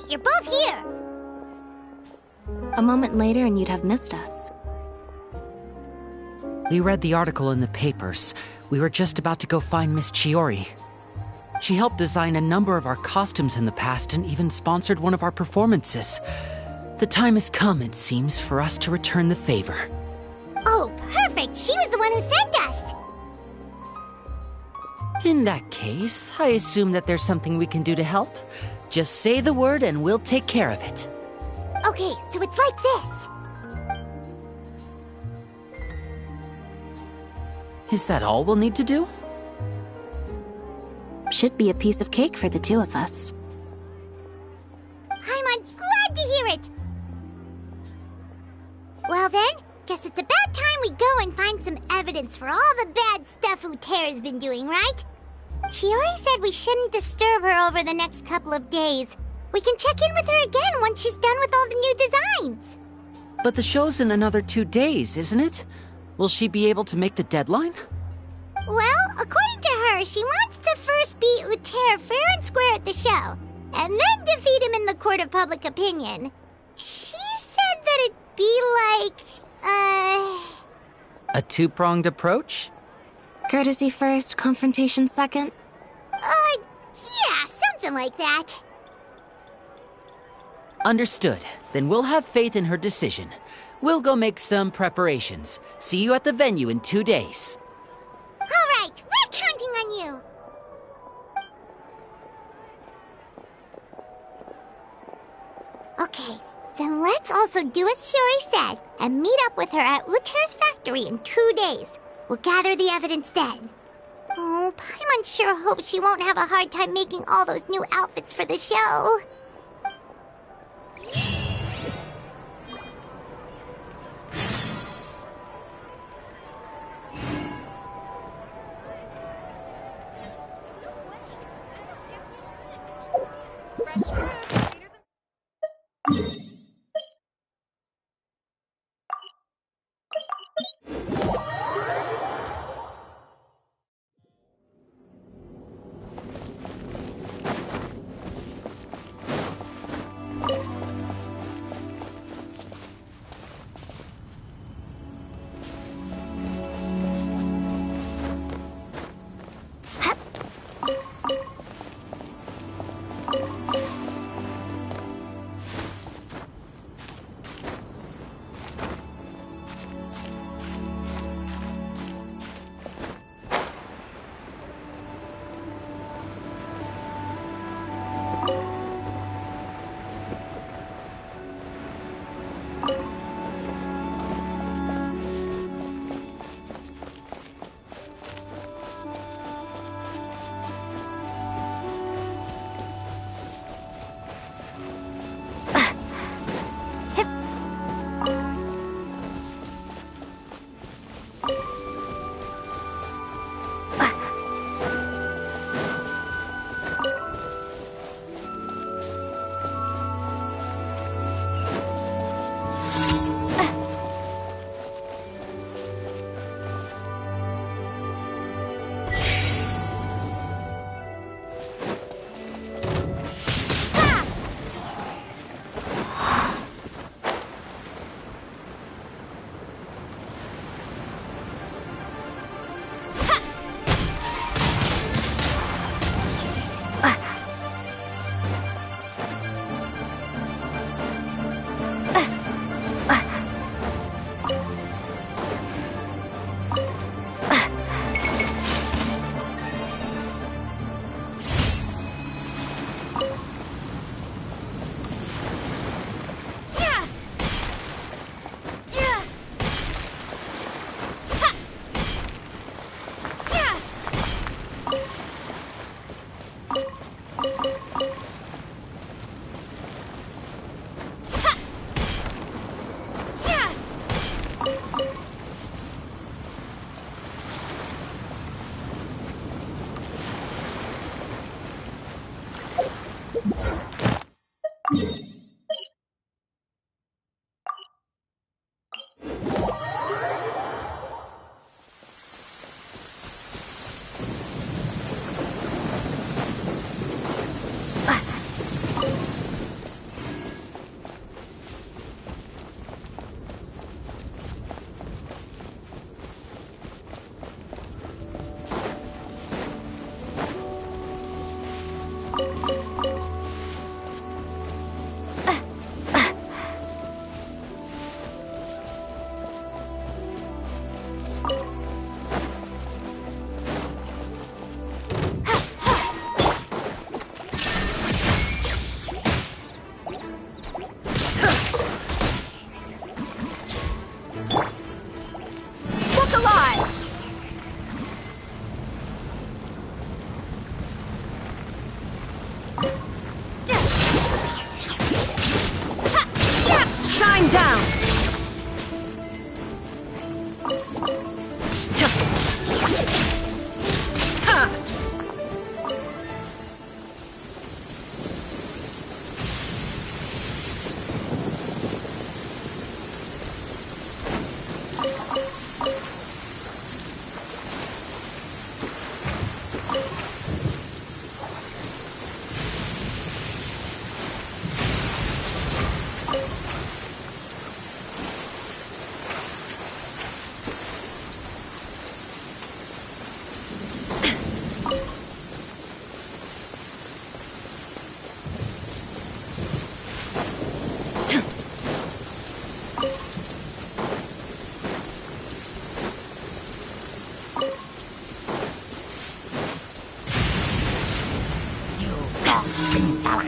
You're both here! A moment later and you'd have missed us. We read the article in the papers. We were just about to go find Miss Chiori. She helped design a number of our costumes in the past and even sponsored one of our performances. The time has come, it seems, for us to return the favor. Oh, perfect! She was the one who sent us! In that case, I assume that there's something we can do to help. Just say the word and we'll take care of it. Okay, so it's like this. Is that all we'll need to do? Should be a piece of cake for the two of us. Paimon's glad to hear it! Well then, guess it's about time we go and find some evidence for all the bad stuff Utera's been doing, right? Chiori said we shouldn't disturb her over the next couple of days. We can check in with her again once she's done with all the new designs. But the show's in another 2 days, isn't it? Will she be able to make the deadline? Well, according to her, she wants to first beat Utera fair and square at the show, and then defeat him in the court of public opinion. She said that it'd be like, A two-pronged approach? Courtesy first, confrontation second? Yeah, something like that. Understood. Then we'll have faith in her decision. We'll go make some preparations. See you at the venue in 2 days. All right, we're counting on you. Okay, Then let's also do as Shiori said and meet up with her at Uter's factory in 2 days. We'll gather the evidence then. Oh, Paimon sure hopes she won't have a hard time making all those new outfits for the show.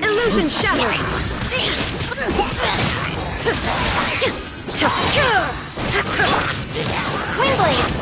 Illusion shattered! Twin Blade!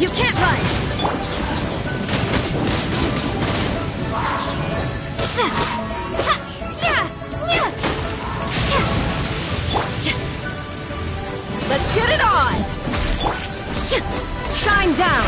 You can't run! Let's get it on! Shine down!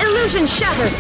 Illusion shattered!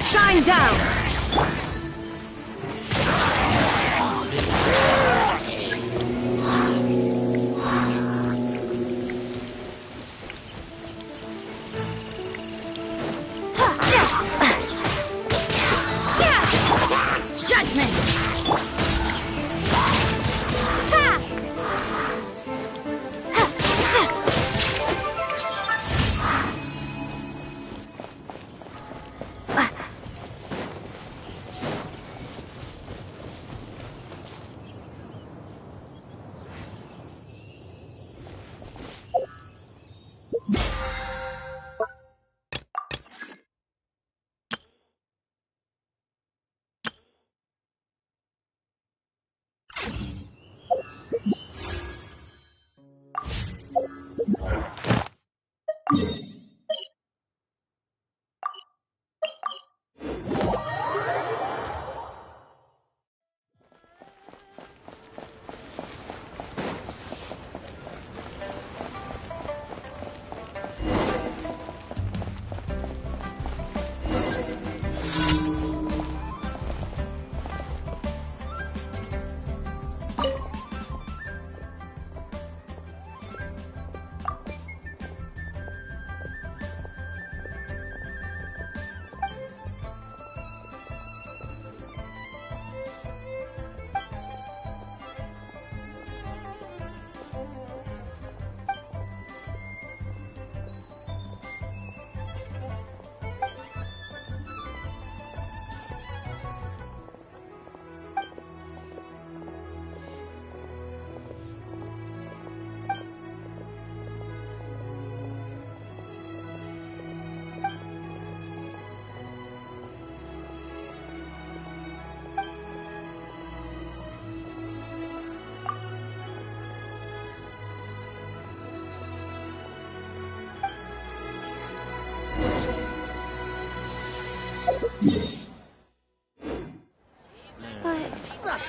Shine down! Judgment!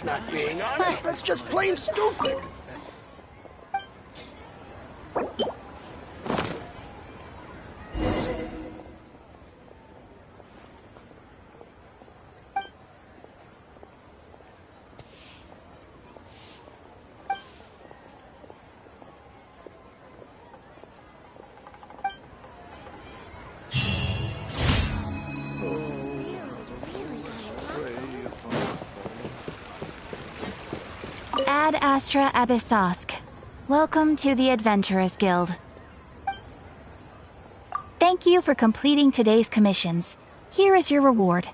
That's not being honest, that's just plain stupid. Ad Astra Abyssosk. Welcome to the Adventurers Guild. Thank you for completing today's commissions. Here is your reward.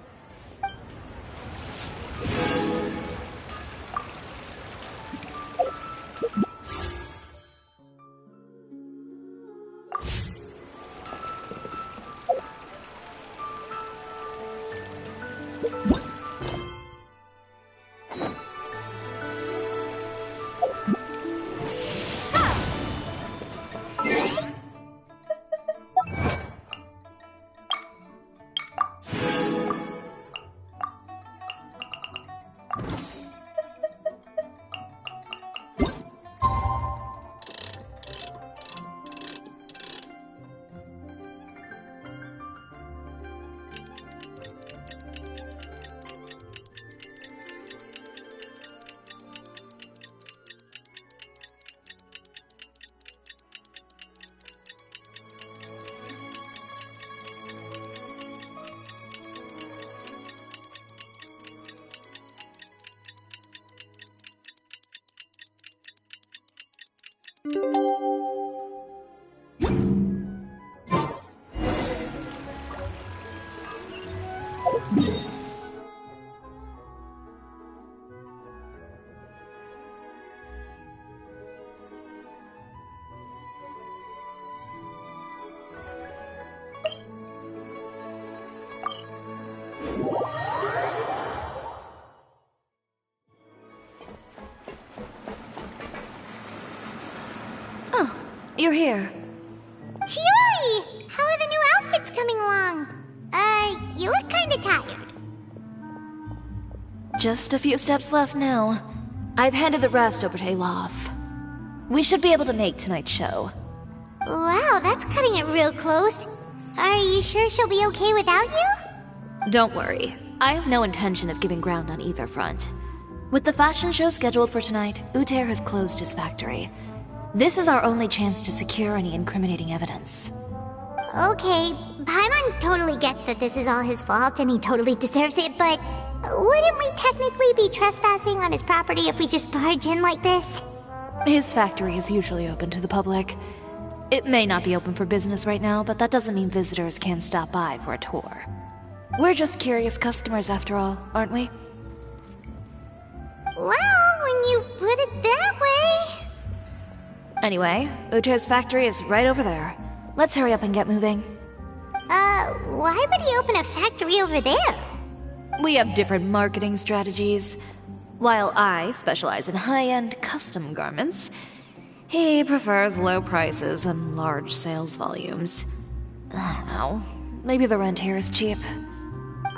You're here. Chiori! How are the new outfits coming along? You look kinda tired. Just a few steps left now. I've handed the rest over to Alof. We should be able to make tonight's show. Wow, that's cutting it real close. Are you sure she'll be okay without you? Don't worry. I have no intention of giving ground on either front. With the fashion show scheduled for tonight, Uter has closed his factory. This is our only chance to secure any incriminating evidence. Okay, Paimon totally gets that this is all his fault and he totally deserves it, but wouldn't we technically be trespassing on his property if we just barge in like this? His factory is usually open to the public. It may not be open for business right now, but that doesn't mean visitors can't stop by for a tour. We're just curious customers after all, aren't we? Well, when you put it that way... Anyway, Uter's factory is right over there. Let's hurry up and get moving. Why would he open a factory over there? We have different marketing strategies. While I specialize in high-end custom garments, he prefers low prices and large sales volumes. I don't know. Maybe the rent here is cheap.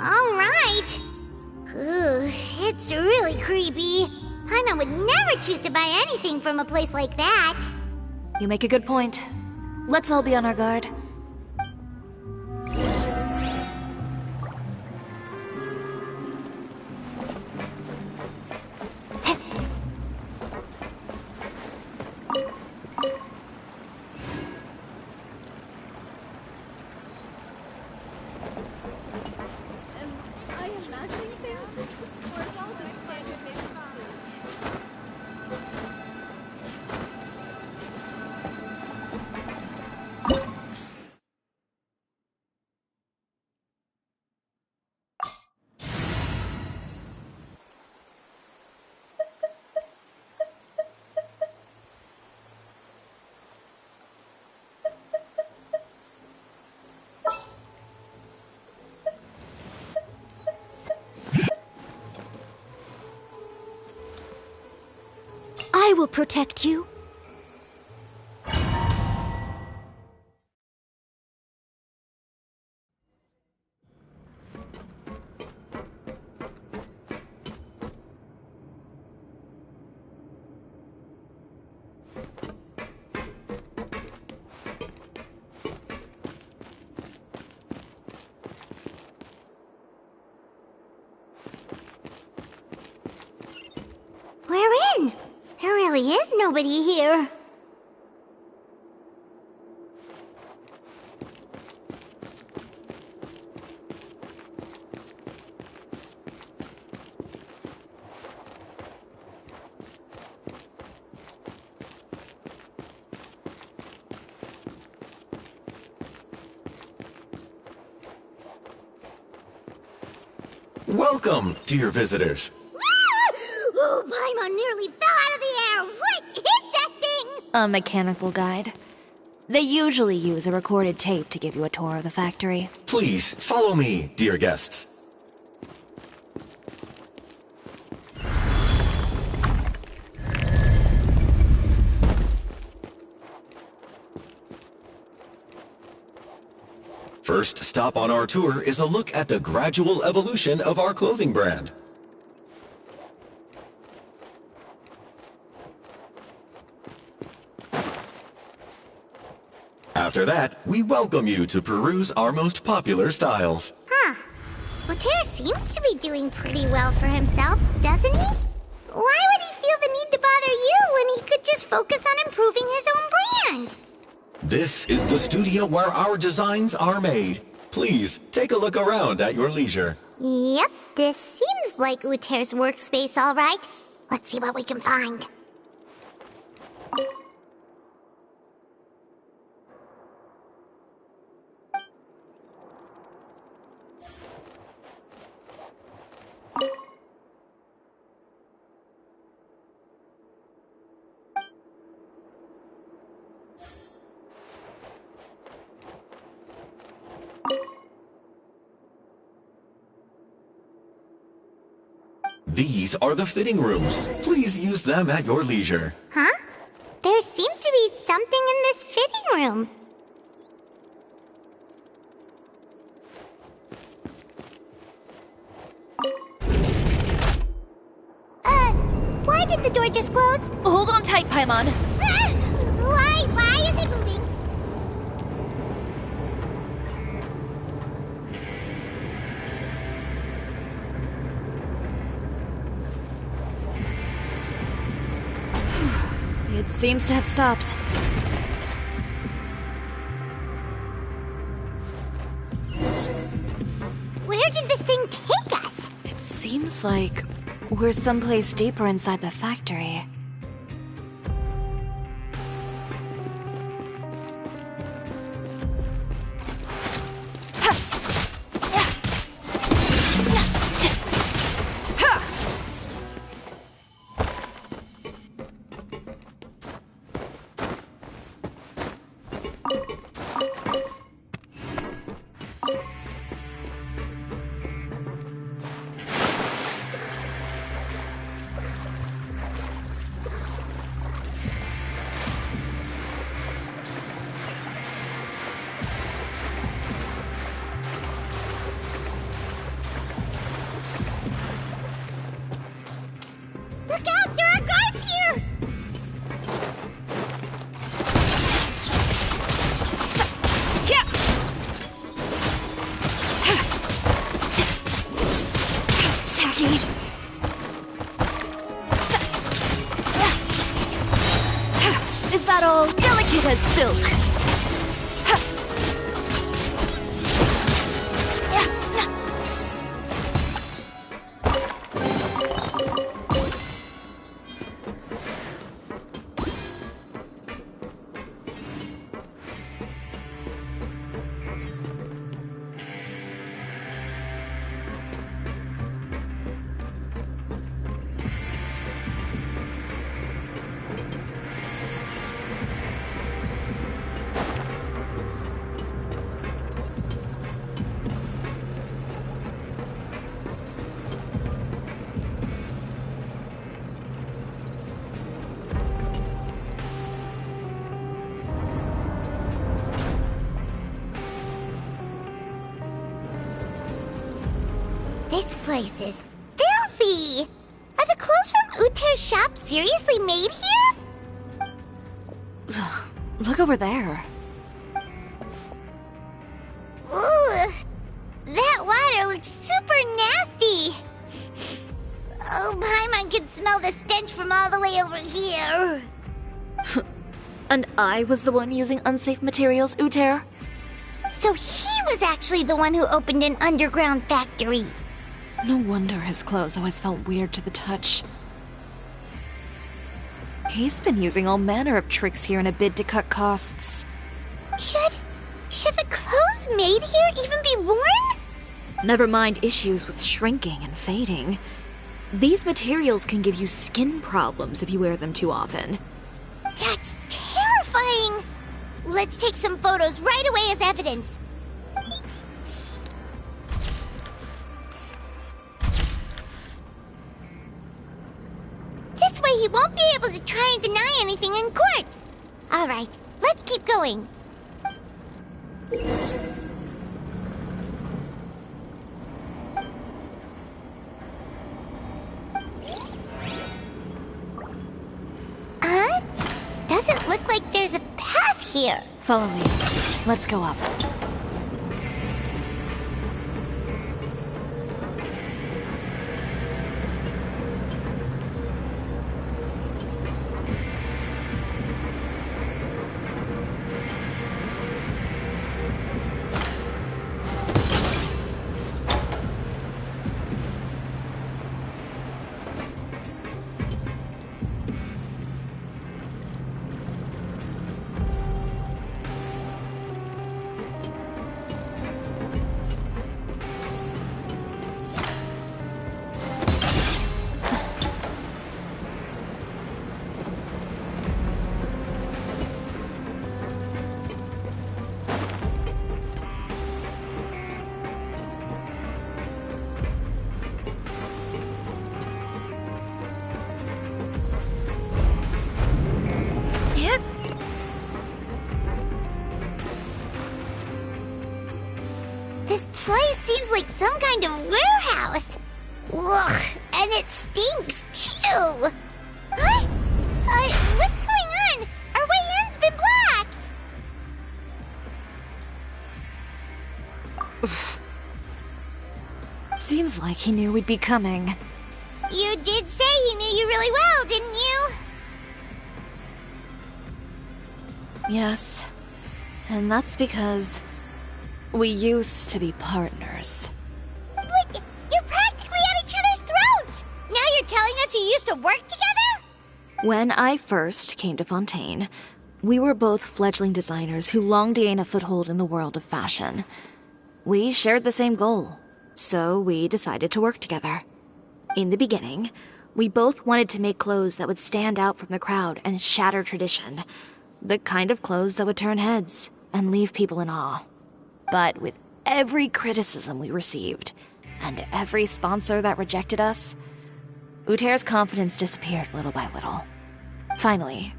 Alright. It's really creepy. Paimon would never choose to buy anything from a place like that. You make a good point. Let's all be on our guard. I will protect you. We're in. There really is nobody here. Welcome, dear visitors. Oh, Paimon nearly fell out of the air. What is that thing? A mechanical guide. They usually use a recorded tape to give you a tour of the factory. Please, follow me, dear guests. First stop on our tour is a look at the gradual evolution of our clothing brand. After that, we welcome you to peruse our most popular styles. Huh. Uter seems to be doing pretty well for himself, doesn't he? Why would he feel the need to bother you when he could just focus on improving his own brand? This is the studio where our designs are made. Please, take a look around at your leisure. Yep, this seems like Uter's workspace, all right. Let's see what we can find. These are the fitting rooms. Please use them at your leisure. Huh? There seems to be something in this fitting room. Why did the door just close? Hold on tight, Paimon. Why is it moving? It seems to have stopped. Where did this thing take us? It seems like we're someplace deeper inside the factory. Look out! There are guards here! Tacky. Is that all delicate as silk? This place is filthy! Are the clothes from Uter's shop seriously made here? Look over there. Ooh, that water looks super nasty. Oh, Paimon can smell the stench from all the way over here. And I was the one using unsafe materials, Uter? So he was actually the one who opened an underground factory. No wonder his clothes always felt weird to the touch. He's been using all manner of tricks here in a bid to cut costs. Should the clothes made here even be worn? Never mind issues with shrinking and fading. These materials can give you skin problems if you wear them too often. That's terrifying! Let's take some photos right away as evidence. This way he won't be able to try and deny anything in court. All right, let's keep going. Doesn't look like there's a path here. Follow me. Let's go up. Like some kind of warehouse. Ugh, and it stinks too. Huh? What's going on? Our way in's been blocked. Seems like he knew we'd be coming. You did say he knew you really well, didn't you? Yes. And that's because we used to be partners. But you're practically at each other's throats! Now you're telling us you used to work together? When I first came to Fontaine, we were both fledgling designers who longed to gain a foothold in the world of fashion. We shared the same goal, so we decided to work together. In the beginning, we both wanted to make clothes that would stand out from the crowd and shatter tradition. The kind of clothes that would turn heads and leave people in awe. But with every criticism we received, and every sponsor that rejected us, Uter's confidence disappeared little by little. Finally,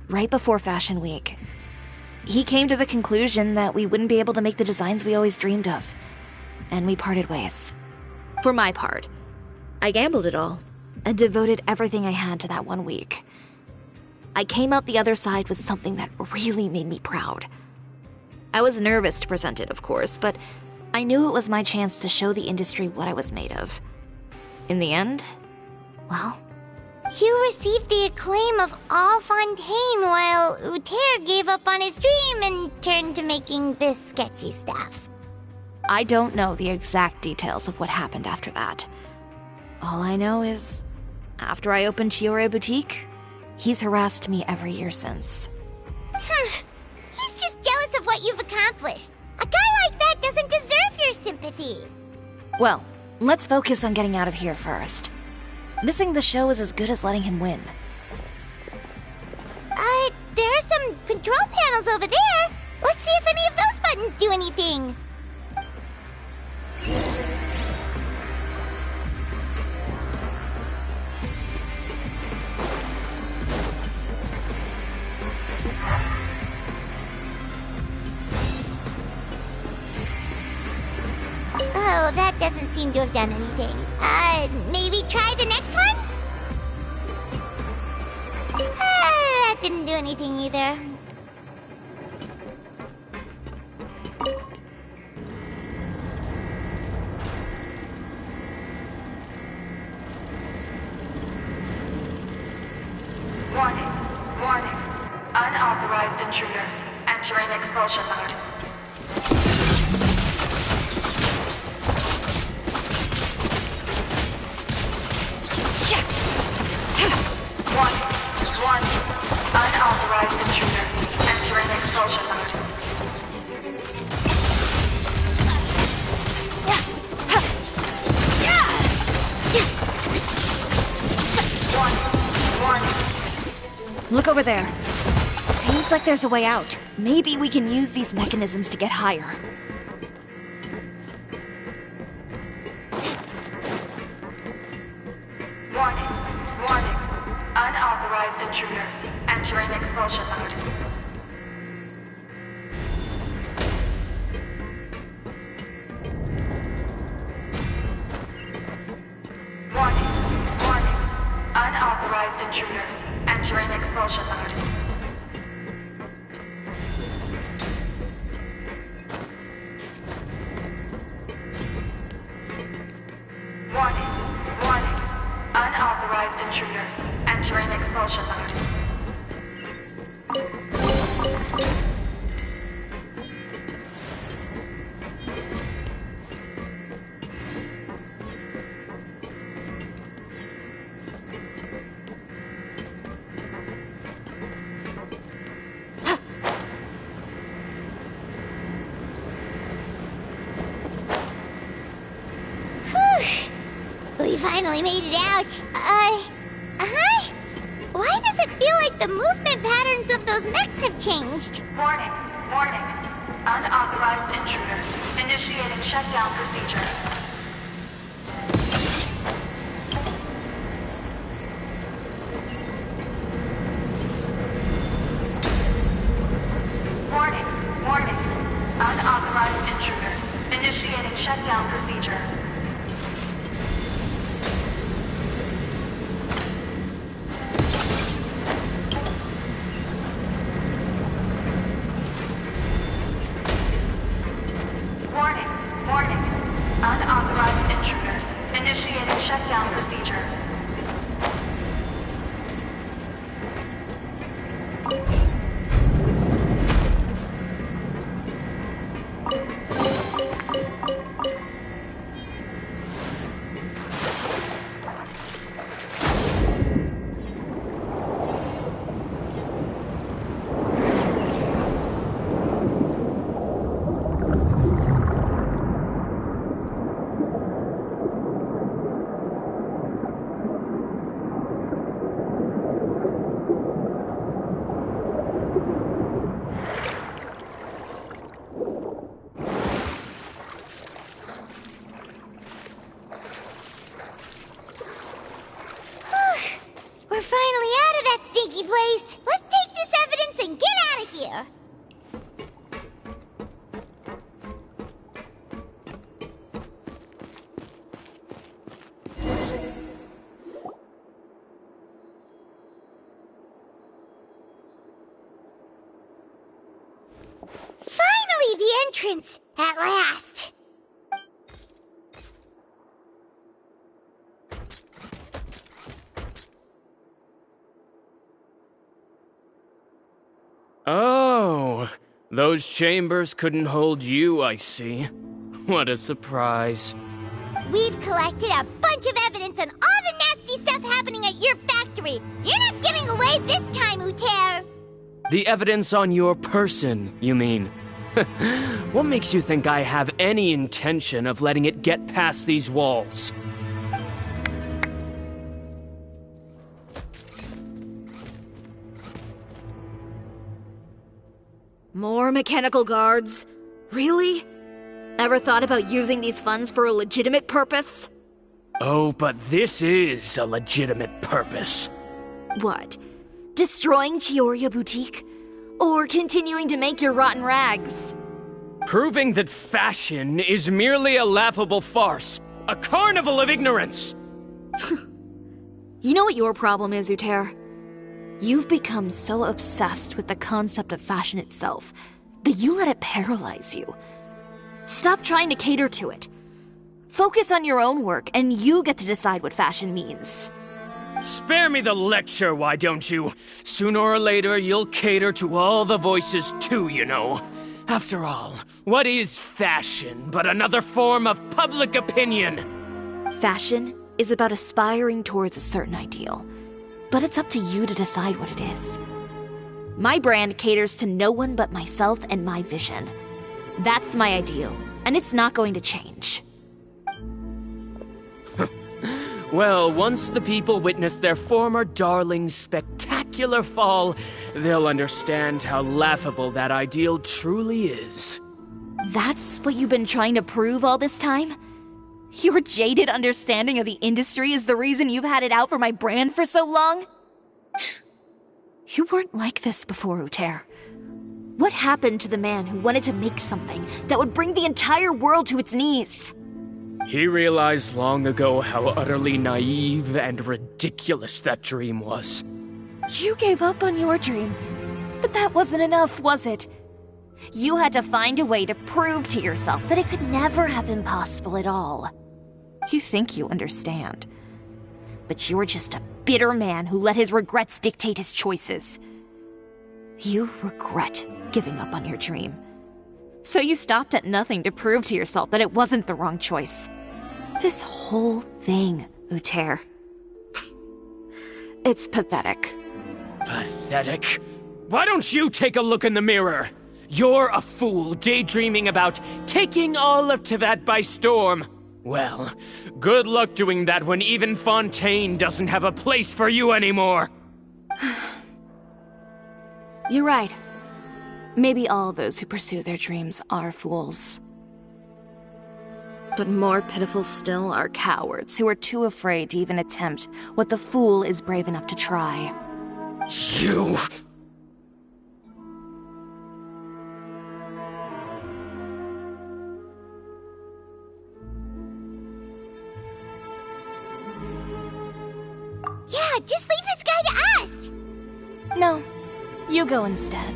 right before Fashion Week, he came to the conclusion that we wouldn't be able to make the designs we always dreamed of, and we parted ways. For my part, I gambled it all, and devoted everything I had to that 1 week. I came out the other side with something that really made me proud. I was nervous to present it, of course, but I knew it was my chance to show the industry what I was made of. In the end, well... You received the acclaim of all Fontaine while Uter gave up on his dream and turned to making this sketchy stuff. I don't know the exact details of what happened after that. All I know is, after I opened Chiore Boutique, he's harassed me every year since. He's just jealous of what you've accomplished. A guy like that doesn't deserve your sympathy. Well, let's focus on getting out of here first. Missing the show is as good as letting him win. There are some control panels over there. Let's see if any of those buttons do anything. Oh, that doesn't seem to have done anything. Maybe try the next one? That didn't do anything either. Warning. Warning. Unauthorized intruders entering expulsion mode. Warning. Warning. Unauthorized intruders entering expulsion mode. Look over there. Seems like there's a way out. Maybe we can use these mechanisms to get higher. Warning. Warning. Unauthorized intruders entering expulsion mode. Warning. Warning. Unauthorized intruders entering expulsion mode. Warning. Warning. Unauthorized intruders entering expulsion mode. We finally made it out. Why does it feel like the movement patterns of those mechs have changed? Warning. Warning. Unauthorized intruders initiating shutdown procedure. Warning. Warning. Unauthorized intruders initiating shutdown procedure. Warning. Warning. Unauthorized intruders initiating shutdown procedure. We're finally out of that stinky place. Let's take this evidence and get out of here. Finally, the entrance! At last! Oh, those chambers couldn't hold you, I see. What a surprise. We've collected a bunch of evidence on all the nasty stuff happening at your factory. You're not getting away this time, Uter. The evidence on your person, you mean? What makes you think I have any intention of letting it get past these walls? More mechanical guards? Really? Ever thought about using these funds for a legitimate purpose? Oh, but this is a legitimate purpose. What? Destroying Chiorya Boutique? Or continuing to make your rotten rags? Proving that fashion is merely a laughable farce. A carnival of ignorance! You know what your problem is, Uter? You've become so obsessed with the concept of fashion itself that you let it paralyze you. Stop trying to cater to it. Focus on your own work, and you get to decide what fashion means. Spare me the lecture, why don't you? Sooner or later, you'll cater to all the voices too, you know. After all, what is fashion but another form of public opinion? Fashion is about aspiring towards a certain ideal, but it's up to you to decide what it is. My brand caters to no one but myself and my vision. That's my ideal, and it's not going to change. Well, once the people witness their former darling's spectacular fall, they'll understand how laughable that ideal truly is. That's what you've been trying to prove all this time? Your jaded understanding of the industry is the reason you've had it out for my brand for so long? You weren't like this before, Uter. What happened to the man who wanted to make something that would bring the entire world to its knees? He realized long ago how utterly naive and ridiculous that dream was. You gave up on your dream, but that wasn't enough, was it? You had to find a way to prove to yourself that it could never have been possible at all. You think you understand, but you're just a bitter man who let his regrets dictate his choices. You regret giving up on your dream. So you stopped at nothing to prove to yourself that it wasn't the wrong choice. This whole thing, Uter. It's pathetic. Pathetic? Why don't you take a look in the mirror? You're a fool daydreaming about taking all of Teyvat by storm. Well, good luck doing that when even Fontaine doesn't have a place for you anymore. You're right. Maybe all those who pursue their dreams are fools. But more pitiful still are cowards who are too afraid to even attempt what the fool is brave enough to try. You... Yeah, just leave this guy to us! No, you go instead.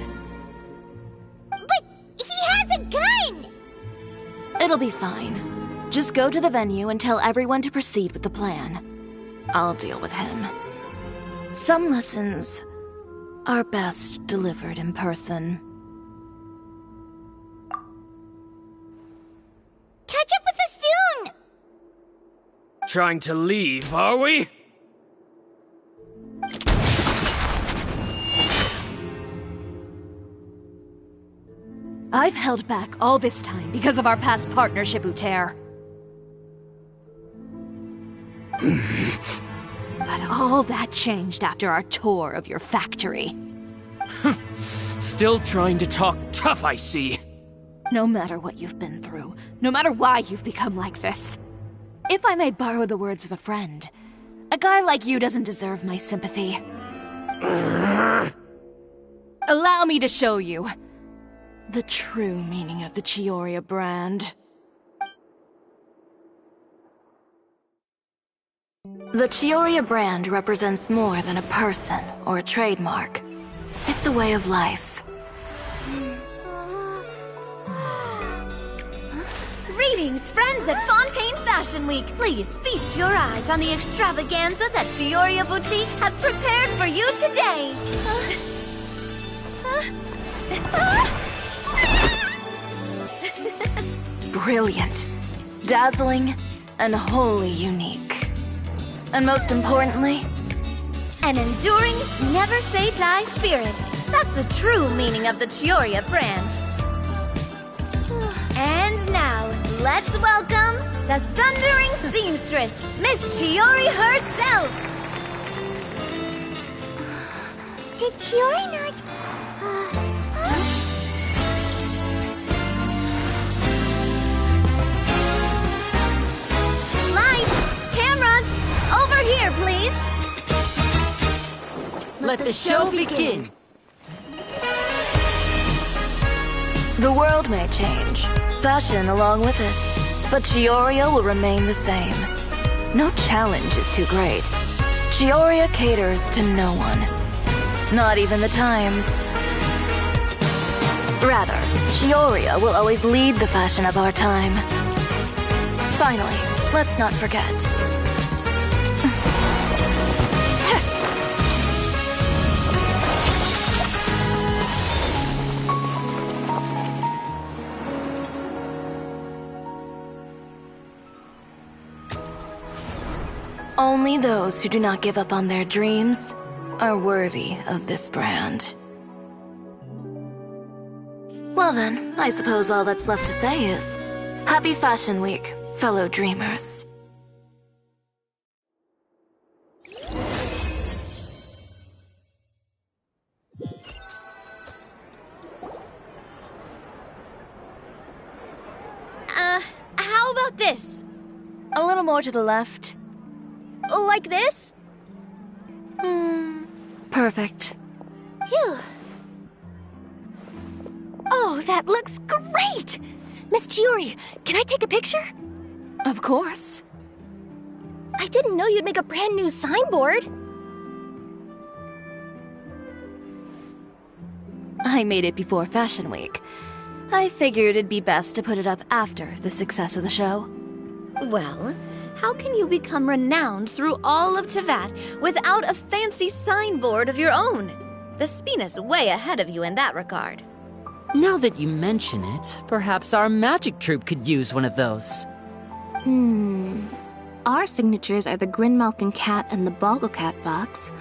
But he has a gun! It'll be fine. Just go to the venue and tell everyone to proceed with the plan. I'll deal with him. Some lessons are best delivered in person. Catch up with us soon! Trying to leave, are we? I've held back all this time because of our past partnership, Uter. But all that changed after our tour of your factory. Still trying to talk tough, I see. No matter what you've been through, no matter why you've become like this. If I may borrow the words of a friend, a guy like you doesn't deserve my sympathy. Allow me to show you the true meaning of the Chioria brand. The Chioria brand represents more than a person or a trademark. It's a way of life. Greetings, friends at Fontaine Fashion Week. Please feast your eyes on the extravaganza that Chioria Boutique has prepared for you today. Brilliant, dazzling, and wholly unique. And most importantly, an enduring, never-say-die spirit. That's the true meaning of the Chioria brand. And now, let's welcome the thundering seamstress, Miss Chiori herself! Did Chiori not... Lights! Cameras! Over here, please! Let the show begin! The world may change, fashion along with it, but Chioria will remain the same. No challenge is too great. Chioria caters to no one, not even the times. Rather, Chioria will always lead the fashion of our time. Finally, let's not forget. Only those who do not give up on their dreams are worthy of this brand. Well then, I suppose all that's left to say is, Happy Fashion Week, fellow dreamers. How about this? A little more to the left. Like this? Perfect. Phew. Oh, that looks great! Miss Chiori, can I take a picture? Of course. I didn't know you'd make a brand new signboard. I made it before Fashion Week. I figured it'd be best to put it up after the success of the show. Well, how can you become renowned through all of Tevat without a fancy signboard of your own? The Spina's way ahead of you in that regard. Now that you mention it, perhaps our magic troupe could use one of those. Our signatures are the Grinmalkin cat and the Bogglecat box.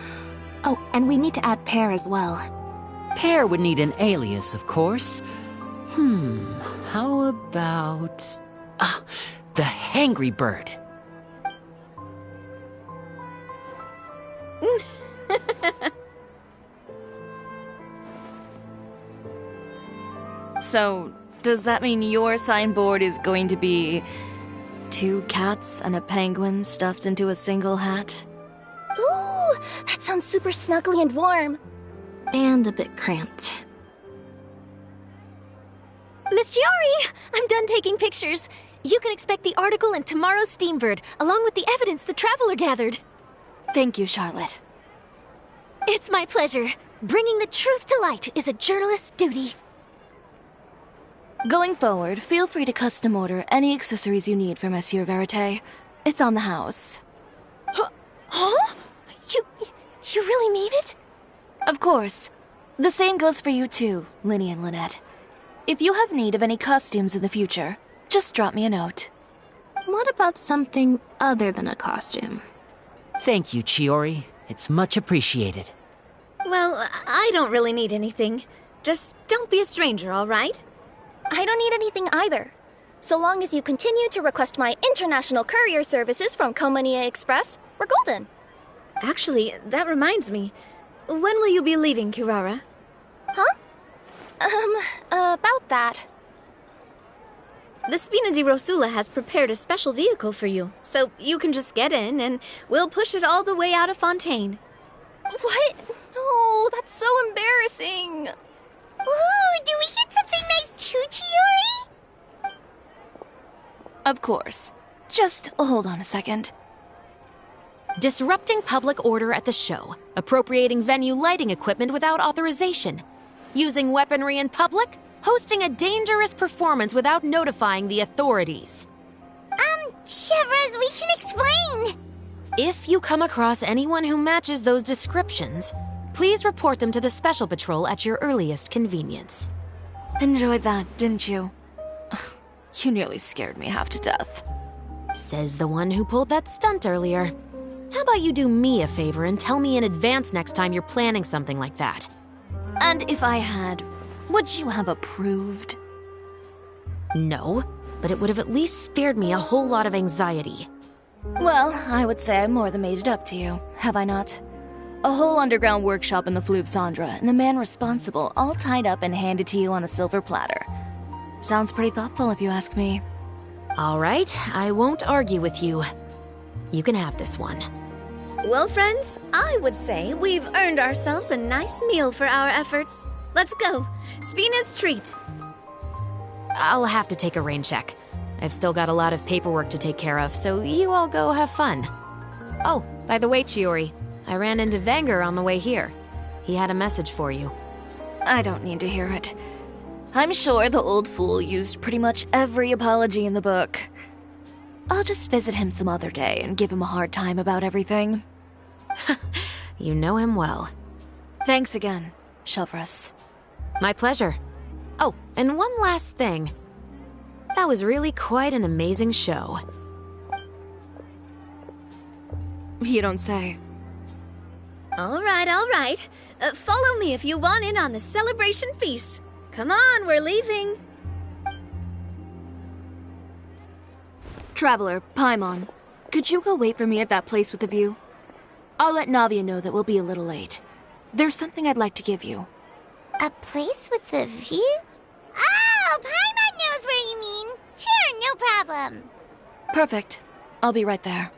Oh, and we need to add Pear as well. Pear would need an alias, of course. How about... the Hangry Bird. So, does that mean your signboard is going to be 2 cats and a penguin stuffed into a single hat? Ooh, that sounds super snuggly and warm. And a bit cramped. Miss Chiori, I'm done taking pictures. You can expect the article in tomorrow's Steambird, along with the evidence the Traveler gathered. Thank you, Charlotte. It's my pleasure. Bringing the truth to light is a journalist's duty. Going forward, feel free to custom order any accessories you need for Monsieur Verite. It's on the house. Huh? You really mean it? Of course. The same goes for you too, Linny and Lynette. If you have need of any costumes in the future, just drop me a note. What about something other than a costume? Thank you, Chiori. It's much appreciated. Well, I don't really need anything. Just don't be a stranger, all right? I don't need anything either. So long as you continue to request my international courier services from Komania Express, we're golden. Actually, that reminds me. When will you be leaving, Kirara? Huh? About that. The Spina di Rosula has prepared a special vehicle for you, so you can just get in and we'll push it all the way out of Fontaine. What? No, that's so embarrassing. Ooh, do we get something nice too, Chiori? Of course. Just hold on a second. Disrupting public order at the show, appropriating venue lighting equipment without authorization, using weaponry in public, hosting a dangerous performance without notifying the authorities. Chevras, we can explain! If you come across anyone who matches those descriptions, please report them to the Special Patrol at your earliest convenience. Enjoyed that, didn't you? Ugh, you nearly scared me half to death. Says the one who pulled that stunt earlier. How about you do me a favor and tell me in advance next time you're planning something like that? And if I had, would you have approved? No, but it would have at least spared me a whole lot of anxiety. Well, I would say I more than made it up to you, have I not? A whole underground workshop in the Fleuve Cendra, and the man responsible all tied up and handed to you on a silver platter. Sounds pretty thoughtful if you ask me. All right, I won't argue with you. You can have this one. Well, friends, I would say we've earned ourselves a nice meal for our efforts. Let's go. Spina's treat. I'll have to take a rain check. I've still got a lot of paperwork to take care of, so you all go have fun. Oh, by the way, Chiori, I ran into Vanger on the way here. He had a message for you. I don't need to hear it. I'm sure the old fool used pretty much every apology in the book. I'll just visit him some other day and give him a hard time about everything. You know him well. Thanks again, Chevras. My pleasure. Oh, and one last thing. That was really quite an amazing show. You don't say. All right. Follow me if you want in on the celebration feast. Come on, we're leaving. Traveler, Paimon, could you go wait for me at that place with the view? I'll let Navia know that we'll be a little late. There's something I'd like to give you. A place with a view? Oh, Paimon knows where you mean. Sure, no problem. Perfect. I'll be right there.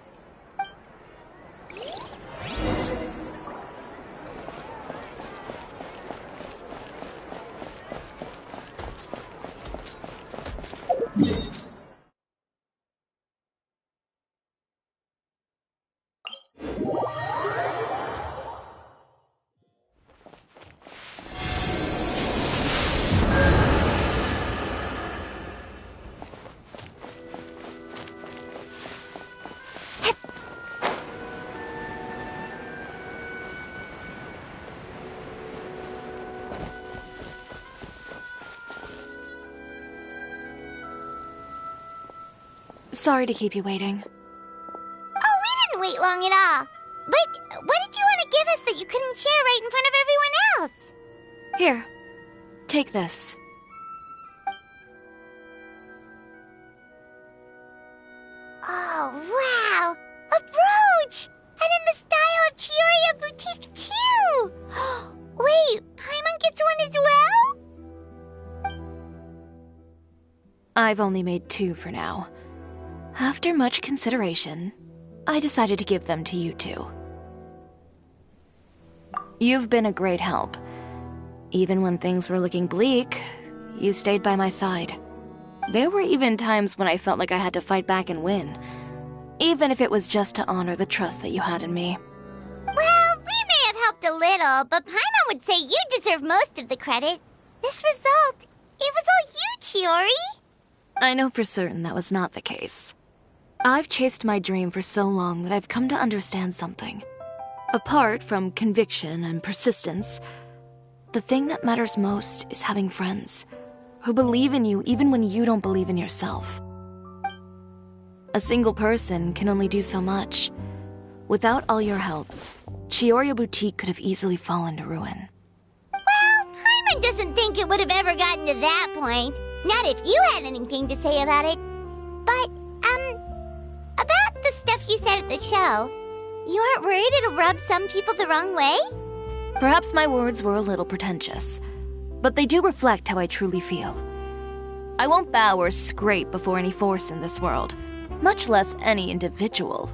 Sorry to keep you waiting. Oh, we didn't wait long at all. But what did you want to give us that you couldn't share right in front of everyone else? Here, take this. Oh, wow! A brooch! And in the style of Chioria Boutique, too! Wait, Paimon gets one as well? I've only made 2 for now. After much consideration, I decided to give them to you two. You've been a great help. Even when things were looking bleak, you stayed by my side. There were even times when I felt like I had to fight back and win, even if it was just to honor the trust that you had in me. Well, we may have helped a little, but Paimon would say you deserve most of the credit. This result, it was all you, Chiori. I know for certain that was not the case. I've chased my dream for so long that I've come to understand something. Apart from conviction and persistence, the thing that matters most is having friends who believe in you even when you don't believe in yourself. A single person can only do so much. Without all your help, Chioria Boutique could have easily fallen to ruin. Well, Paimon doesn't think it would have ever gotten to that point. Not if you had anything to say about it. But, about the stuff you said at the show, you aren't worried it'll rub some people the wrong way? Perhaps my words were a little pretentious, but they do reflect how I truly feel. I won't bow or scrape before any force in this world, much less any individual.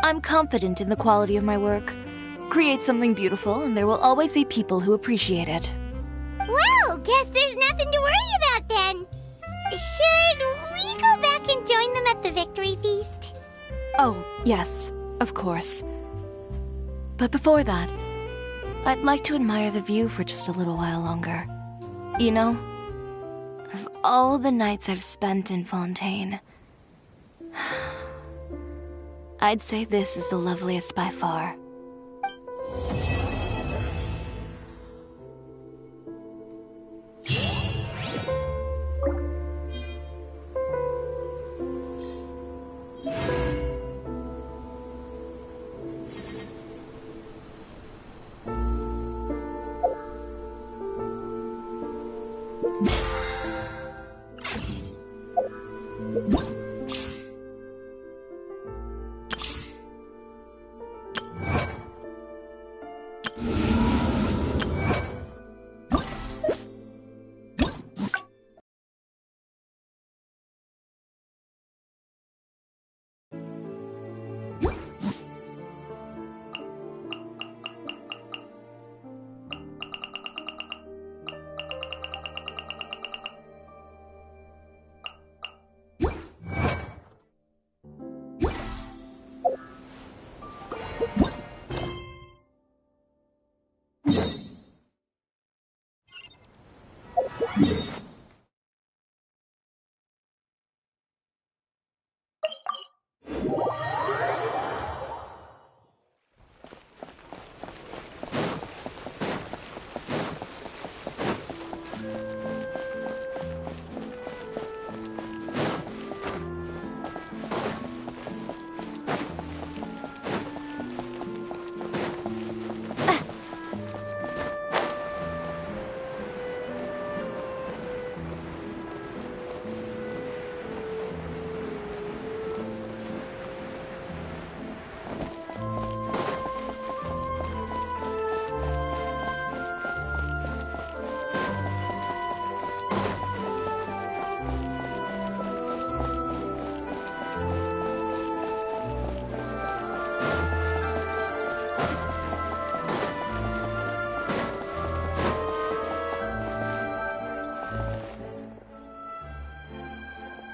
I'm confident in the quality of my work. Create something beautiful, and there will always be people who appreciate it. Well, guess there's nothing to worry about then. Should we go back and join them at the victory feast? Oh, yes, of course. But before that, I'd like to admire the view for just a little while longer. You know, of all the nights I've spent in Fontaine, I'd say this is the loveliest by far.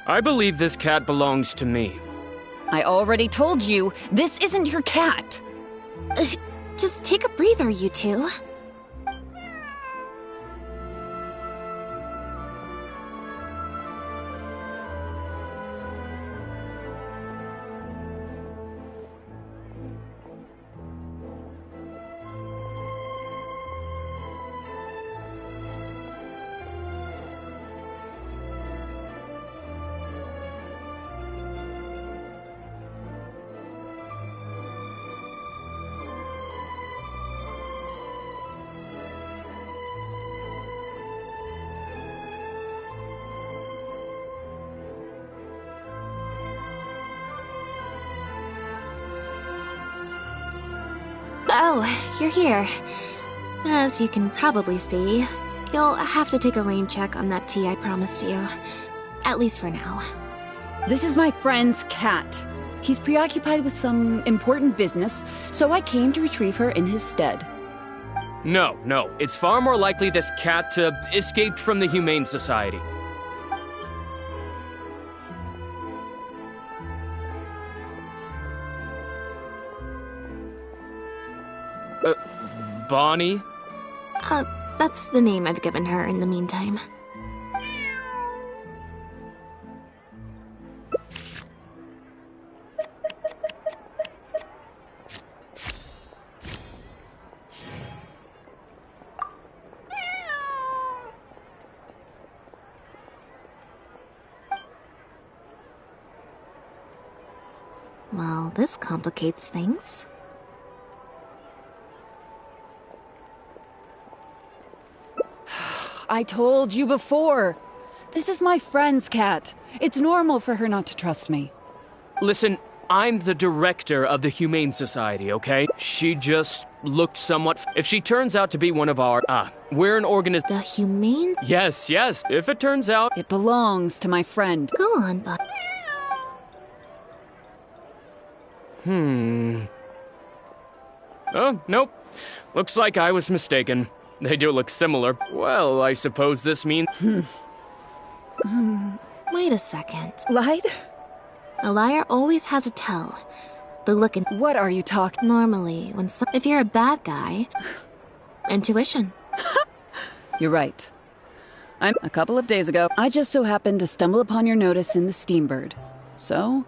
I believe this cat belongs to me. I already told you, this isn't your cat. Just take a breather, you two. Oh, you're here. As you can probably see, you'll have to take a rain check on that tea I promised you. At least for now. This is my friend's cat. He's preoccupied with some important business, so I came to retrieve her in his stead. No, it's far more likely this cat escaped from the Humane Society. Bonnie? That's the name I've given her in the meantime. Well, this complicates things. I told you before. This is my friend's cat. It's normal for her not to trust me. Listen, I'm the director of the Humane Society, okay? She just looked somewhat... If she turns out to be one of our... we're an organization... The Humane... Yes. If it turns out... It belongs to my friend. Go on, Bob. Oh, nope. Looks like I was mistaken. They do look similar. Well, I suppose this means... Wait a second. Lied? A liar always has a tell. The look in... What are you talking... Normally, if you're a bad guy... Intuition. You're right. A couple of days ago, I just so happened to stumble upon your notice in the Steambird. So,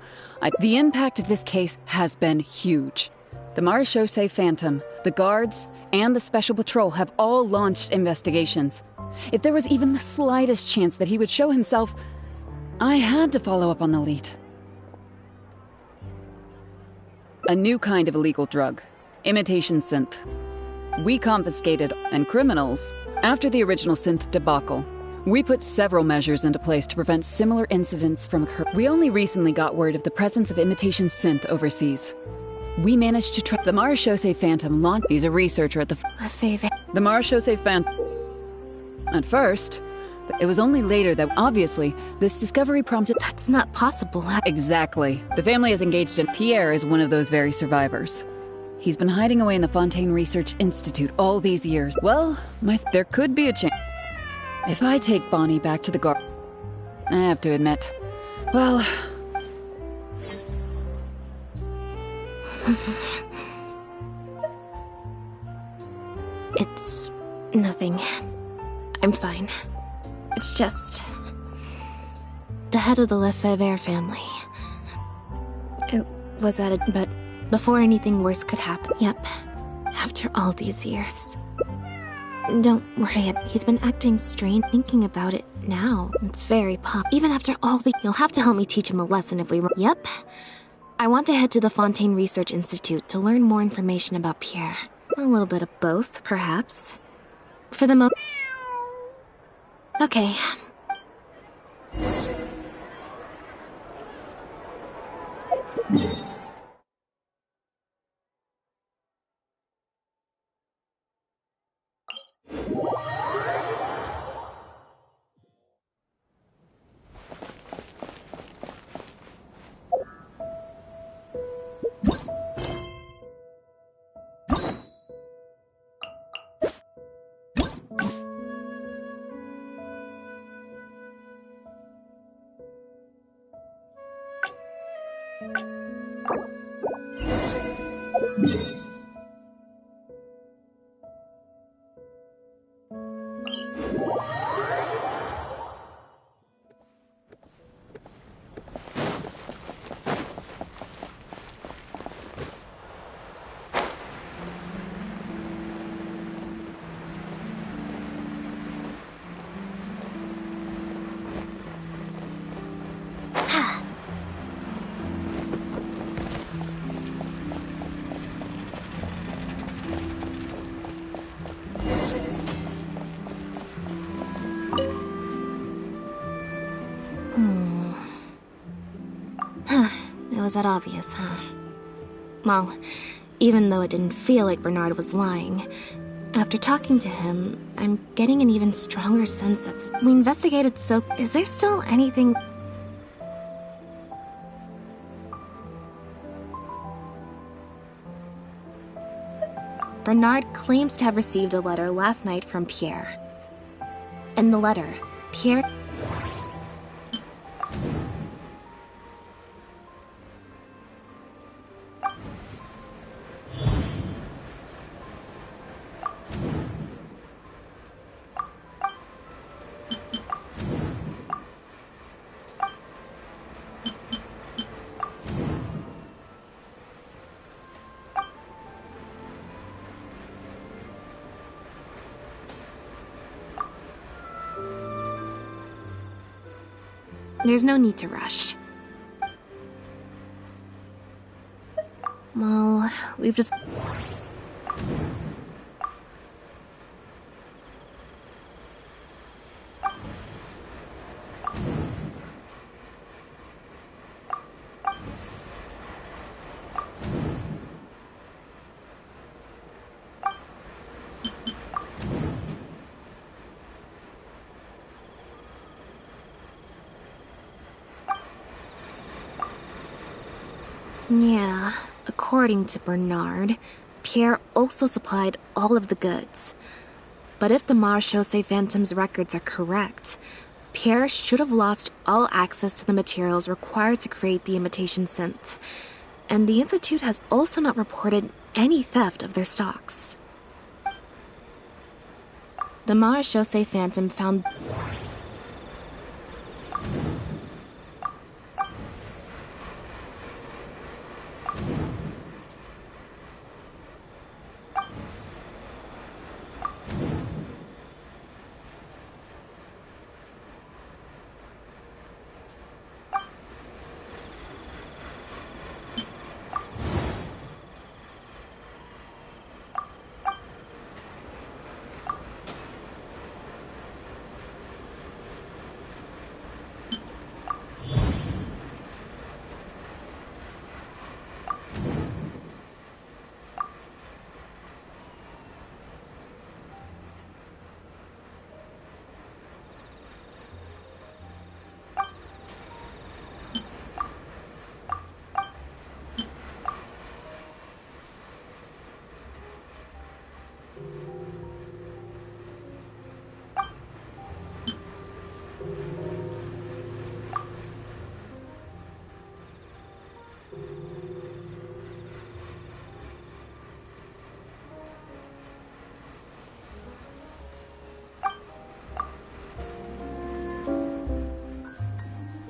the impact of this case has been huge. The Marechaussee Phantom, the guards, and the Special Patrol have all launched investigations. If there was even the slightest chance that he would show himself, I had to follow up on the lead. A new kind of illegal drug, imitation synth. We confiscated, and criminals, after the original synth debacle. We put several measures into place to prevent similar incidents from occurring. We only recently got word of the presence of imitation synth overseas. We managed to track the Marechaussee Phantom launch. He's a researcher at the Marechaussee Phantom. At first, it was only later that, obviously, this discovery prompted... That's not possible. Exactly. The family is engaged in... Pierre is one of those very survivors. He's been hiding away in the Fontaine Research Institute all these years. Well, there could be a chance. If I take Bonnie back to the guard... I have to admit, well... It's nothing. I'm fine. It's just... the head of the Lefebvre family. It was at it, but before anything worse could happen. Yep. After all these years. Don't worry, he's been acting strange. Thinking about it now, it's very even after all the... You'll have to help me teach him a lesson if we... Yep. I want to head to the Fontaine Research Institute to learn more information about Pierre. A little bit of both, perhaps. For the most... Okay. It was that obvious, huh? Well, even though it didn't feel like Bernard was lying, after talking to him, I'm getting an even stronger sense that we investigated so... Is there still anything... Bernard claims to have received a letter last night from Pierre. In the letter, Pierre... There's no need to rush. Well, we've just... Yeah, according to Bernard, Pierre also supplied all of the goods. But if the Marechaussee Phantom's records are correct, Pierre should have lost all access to the materials required to create the imitation synth. And the Institute has also not reported any theft of their stocks. The Marechaussee Phantom found...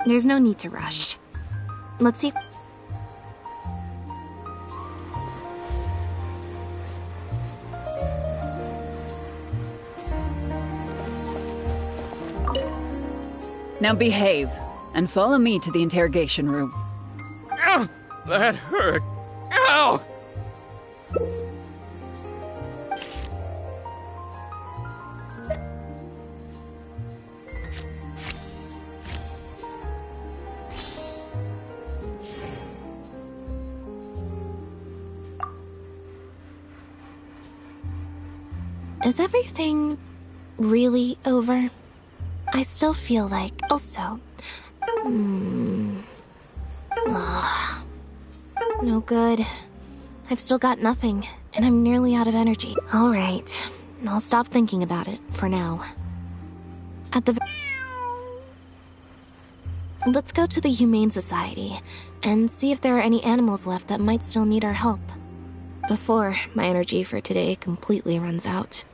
There's no need to rush. Let's see... Now behave, and follow me to the interrogation room. Ow! That hurt. Ow! Is everything really over? I still feel like... Also... Ugh. No good. I've still got nothing, and I'm nearly out of energy. Alright, I'll stop thinking about it, for now. At the... Let's go to the Humane Society and see if there are any animals left that might still need our help. Before my energy for today completely runs out.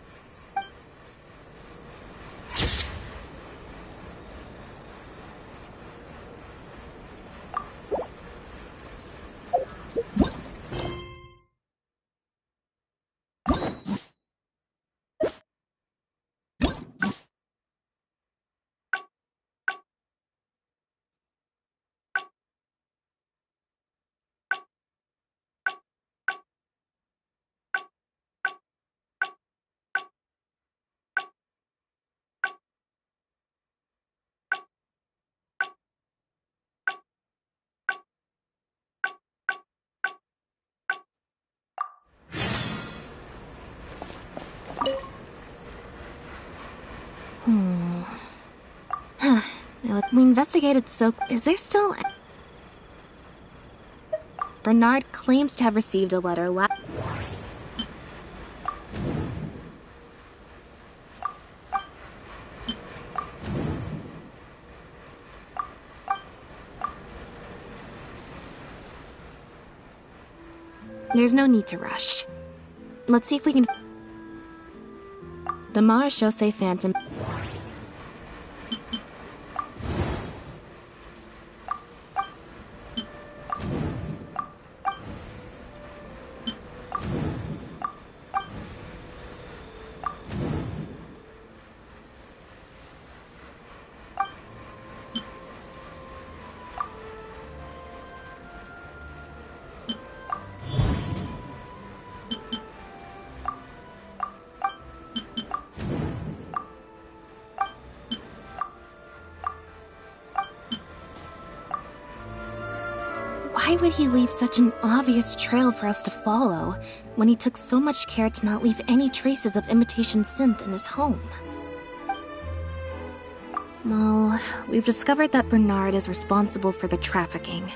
We investigated so... Is there still... Bernard claims to have received a letter There's no need to rush. Let's see if we can... The Marechaussee Phantom... Why would he leave such an obvious trail for us to follow, when he took so much care to not leave any traces of imitation synth in his home? Well, we've discovered that Bernard is responsible for the trafficking.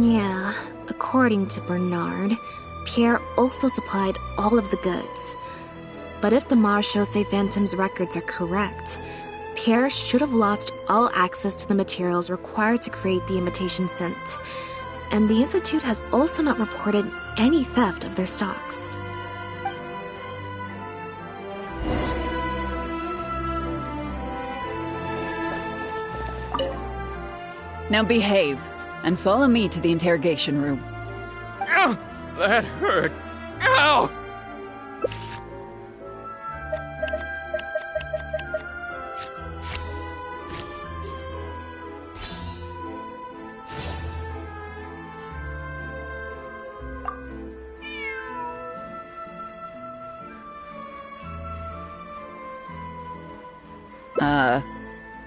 Yeah, according to Bernard, Pierre also supplied all of the goods. But if the Marechaussee Phantom's records are correct, Pierre should have lost all access to the materials required to create the imitation synth. And the Institute has also not reported any theft of their stocks. Now behave, and follow me to the interrogation room. Ow! That hurt. Ow!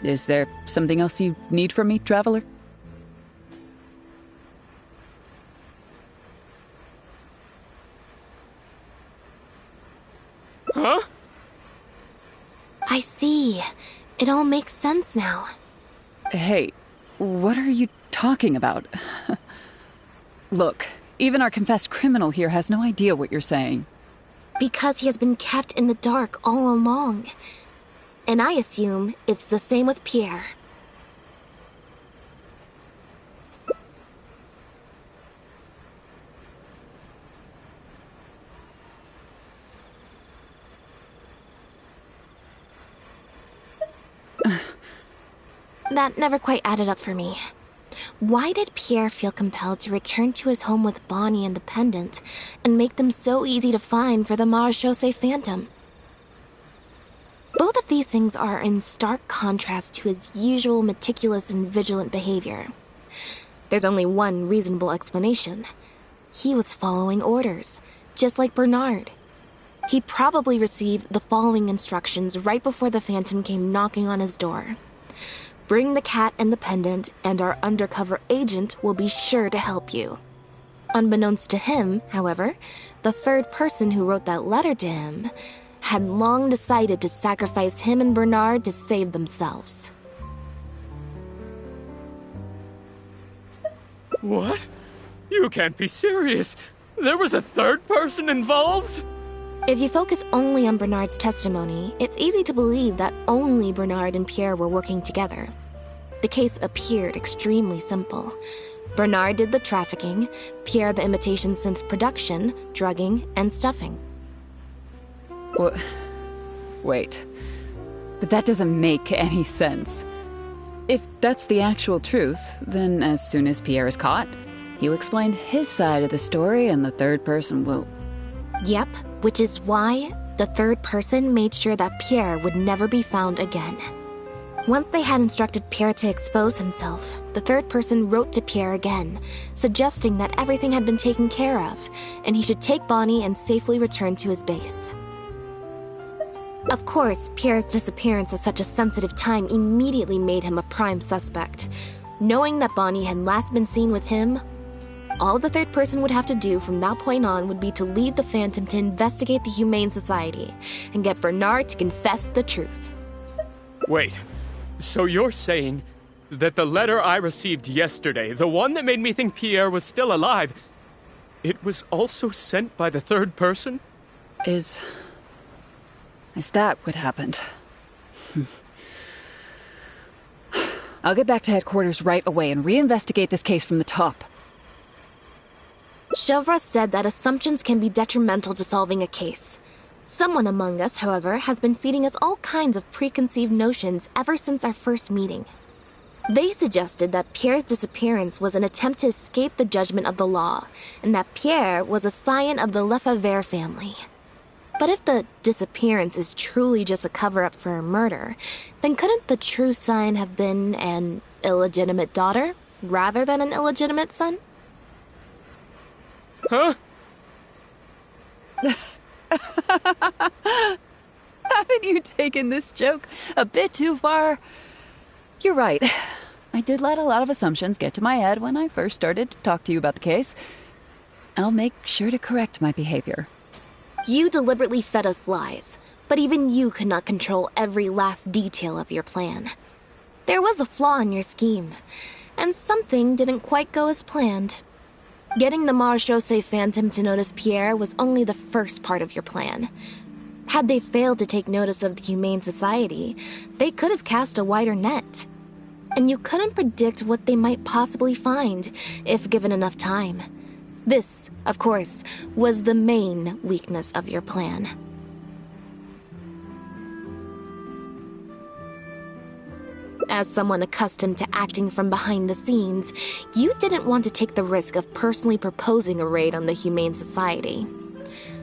Is there something else you need from me, Traveler? Huh? I see. It all makes sense now. Hey, what are you talking about? Look, even our confessed criminal here has no idea what you're saying. Because he has been kept in the dark all along. And I assume it's the same with Pierre. That never quite added up for me. Why did Pierre feel compelled to return to his home with Bonnie and the pendant, and make them so easy to find for the Marechaussee Phantom? Both of these things are in stark contrast to his usual meticulous and vigilant behavior. There's only one reasonable explanation. He was following orders, just like Bernard. He probably received the following instructions right before the Phantom came knocking on his door. Bring the cat and the pendant, and our undercover agent will be sure to help you. Unbeknownst to him, however, the third person who wrote that letter to him had long decided to sacrifice him and Bernard to save themselves. What? You can't be serious. There was a third person involved? If you focus only on Bernard's testimony, it's easy to believe that only Bernard and Pierre were working together. The case appeared extremely simple. Bernard did the trafficking, Pierre the imitation synth production, drugging, and stuffing. Wait. But that doesn't make any sense. If that's the actual truth, then as soon as Pierre is caught, he'll explain his side of the story and the third person will... Yep, which is why the third person made sure that Pierre would never be found again. Once they had instructed Pierre to expose himself, the third person wrote to Pierre again, suggesting that everything had been taken care of, and he should take Bonnie and safely return to his base. Of course, Pierre's disappearance at such a sensitive time immediately made him a prime suspect. Knowing that Bonnie had last been seen with him, all the third person would have to do from that point on would be to lead the Phantom to investigate the Humane Society and get Bernard to confess the truth. Wait, so you're saying that the letter I received yesterday, the one that made me think Pierre was still alive, it was also sent by the third person? Is that what happened? I'll get back to headquarters right away and reinvestigate this case from the top. Chevra said that assumptions can be detrimental to solving a case. Someone among us, however, has been feeding us all kinds of preconceived notions ever since our first meeting. They suggested that Pierre's disappearance was an attempt to escape the judgment of the law, and that Pierre was a scion of the Lefebvre family. But if the disappearance is truly just a cover-up for a murder, then couldn't the true scion have been an illegitimate daughter, rather than an illegitimate son? Huh? Haven't you taken this joke a bit too far? You're right. I did let a lot of assumptions get to my head when I first started to talk to you about the case. I'll make sure to correct my behavior. You deliberately fed us lies, but even you could not control every last detail of your plan. There was a flaw in your scheme, and something didn't quite go as planned. Getting the Marechaussee Phantom to notice Pierre was only the first part of your plan. Had they failed to take notice of the Humane Society, they could have cast a wider net. And you couldn't predict what they might possibly find, if given enough time. This, of course, was the main weakness of your plan. As someone accustomed to acting from behind the scenes, you didn't want to take the risk of personally proposing a raid on the Humane Society.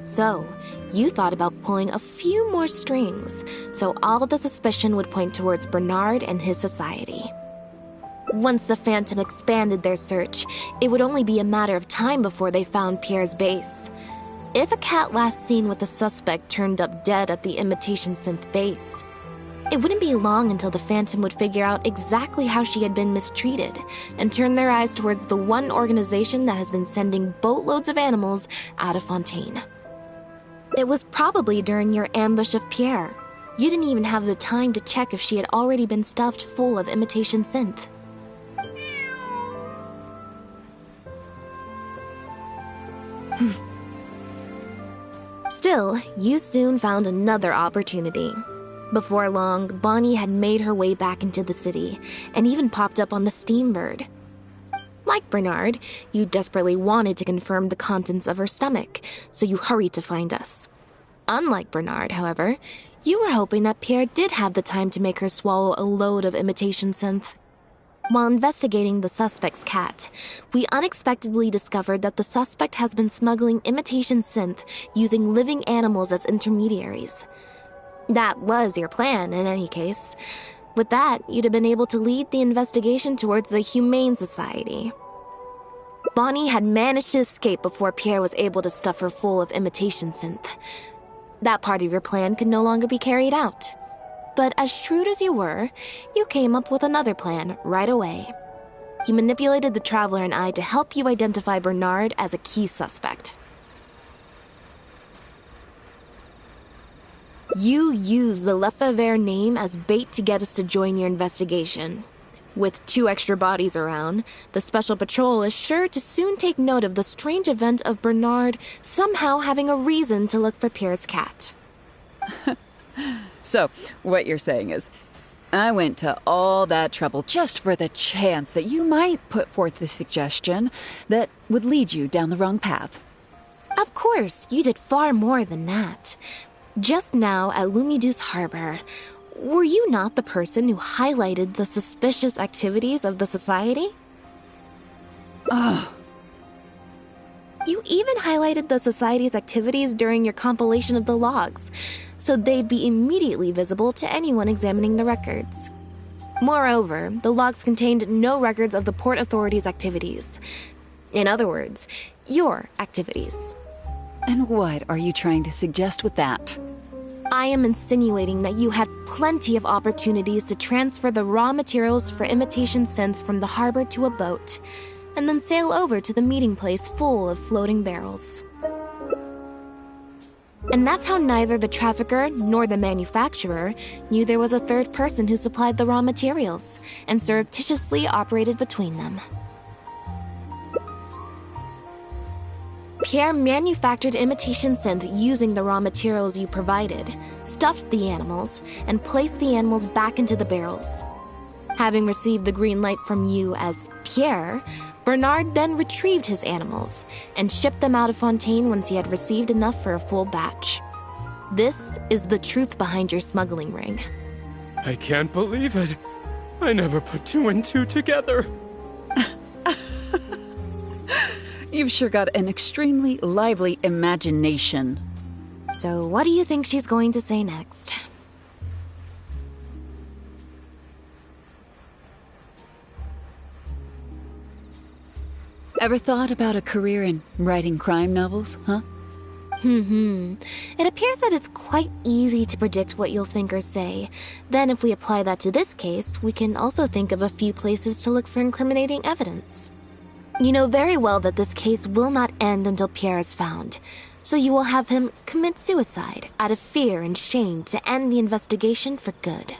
So, you thought about pulling a few more strings, so all the suspicion would point towards Bernard and his society. Once the Phantom expanded their search, it would only be a matter of time before they found Pierre's base. If a cat last seen with the suspect turned up dead at the imitation synth base, it wouldn't be long until the Phantom would figure out exactly how she had been mistreated and turn their eyes towards the one organization that has been sending boatloads of animals out of Fontaine. It was probably during your ambush of Pierre. You didn't even have the time to check if she had already been stuffed full of imitation synth. Still, you soon found another opportunity. Before long, Bonnie had made her way back into the city, and even popped up on the Steambird. Like Bernard, you desperately wanted to confirm the contents of her stomach, so you hurried to find us. Unlike Bernard, however, you were hoping that Pierre did have the time to make her swallow a load of imitation synth. While investigating the suspect's cat, we unexpectedly discovered that the suspect has been smuggling imitation synth using living animals as intermediaries. That was your plan, in any case. With that, you'd have been able to lead the investigation towards the Humane Society. Bonnie had managed to escape before Pierre was able to stuff her full of imitation synth. That part of your plan could no longer be carried out. But as shrewd as you were, you came up with another plan right away. You manipulated the Traveler and I to help you identify Bernard as a key suspect. You use the Lefebvre name as bait to get us to join your investigation. With 2 extra bodies around, the Special Patrol is sure to soon take note of the strange event of Bernard somehow having a reason to look for Pierre's cat. So, what you're saying is, I went to all that trouble just for the chance that you might put forth the suggestion that would lead you down the wrong path. Of course, you did far more than that. Just now at Lumidu's Harbor, were you not the person who highlighted the suspicious activities of the Society? Oh. You even highlighted the Society's activities during your compilation of the logs, so they'd be immediately visible to anyone examining the records. Moreover, the logs contained no records of the Port Authority's activities. In other words, your activities. And what are you trying to suggest with that? I am insinuating that you had plenty of opportunities to transfer the raw materials for imitation synth from the harbor to a boat, and then sail over to the meeting place full of floating barrels. And that's how neither the trafficker nor the manufacturer knew there was a third person who supplied the raw materials, and surreptitiously operated between them. Pierre manufactured imitation synth using the raw materials you provided, stuffed the animals, and placed the animals back into the barrels. Having received the green light from you as Pierre, Bernard then retrieved his animals and shipped them out of Fontaine once he had received enough for a full batch. This is the truth behind your smuggling ring. I can't believe it. I never put 2 and 2 together. You've sure got an extremely lively imagination. So what do you think she's going to say next? Ever thought about a career in writing crime novels, huh? It appears that it's quite easy to predict what you'll think or say. Then if we apply that to this case, we can also think of a few places to look for incriminating evidence. You know very well that this case will not end until Pierre is found, so you will have him commit suicide out of fear and shame to end the investigation for good.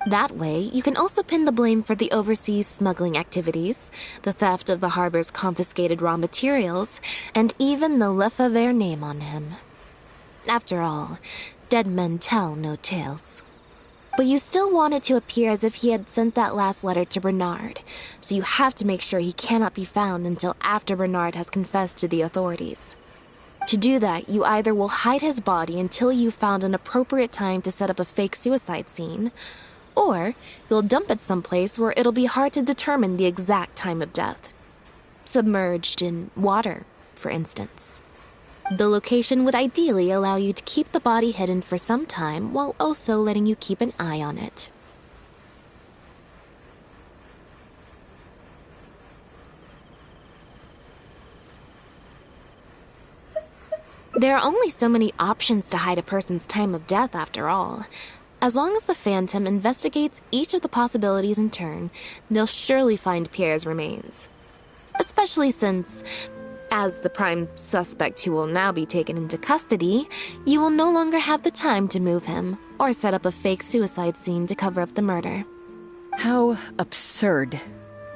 That way, you can also pin the blame for the overseas smuggling activities, the theft of the harbor's confiscated raw materials, and even the Lefebvre name on him. After all, dead men tell no tales. But you still want it to appear as if he had sent that last letter to Bernard, so you have to make sure he cannot be found until after Bernard has confessed to the authorities. To do that, you either will hide his body until you've found an appropriate time to set up a fake suicide scene, or you'll dump it someplace where it'll be hard to determine the exact time of death. Submerged in water, for instance. The location would ideally allow you to keep the body hidden for some time while also letting you keep an eye on it. There are only so many options to hide a person's time of death, after all. As long as the Phantom investigates each of the possibilities in turn, they'll surely find Pierre's remains. Especially since, as the prime suspect who will now be taken into custody, you will no longer have the time to move him or set up a fake suicide scene to cover up the murder. How absurd.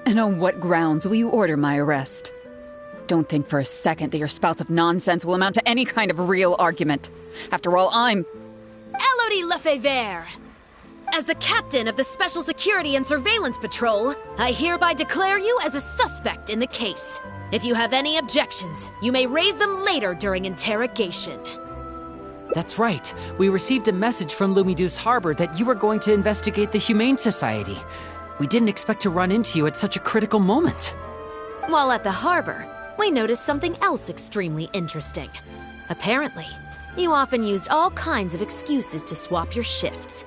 And on what grounds will you order my arrest? Don't think for a second that your spouts of nonsense will amount to any kind of real argument. After all, I'm... Elodie Lefebvre! As the captain of the Special Security and Surveillance Patrol, I hereby declare you as a suspect in the case. If you have any objections, you may raise them later during interrogation. That's right. We received a message from Lumidu's Harbor that you were going to investigate the Humane Society. We didn't expect to run into you at such a critical moment. While at the harbor, we noticed something else extremely interesting. Apparently, you often used all kinds of excuses to swap your shifts.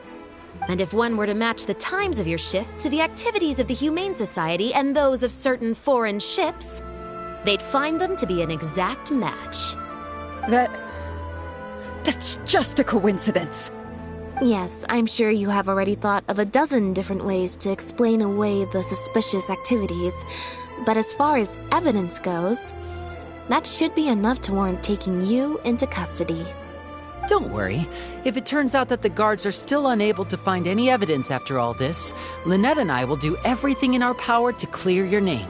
And if one were to match the times of your shifts to the activities of the Humane Society and those of certain foreign ships, they'd find them to be an exact match. That's just a coincidence. Yes, I'm sure you have already thought of a dozen different ways to explain away the suspicious activities, but as far as evidence goes, that should be enough to warrant taking you into custody. Don't worry. If it turns out that the guards are still unable to find any evidence after all this, Lynette and I will do everything in our power to clear your name.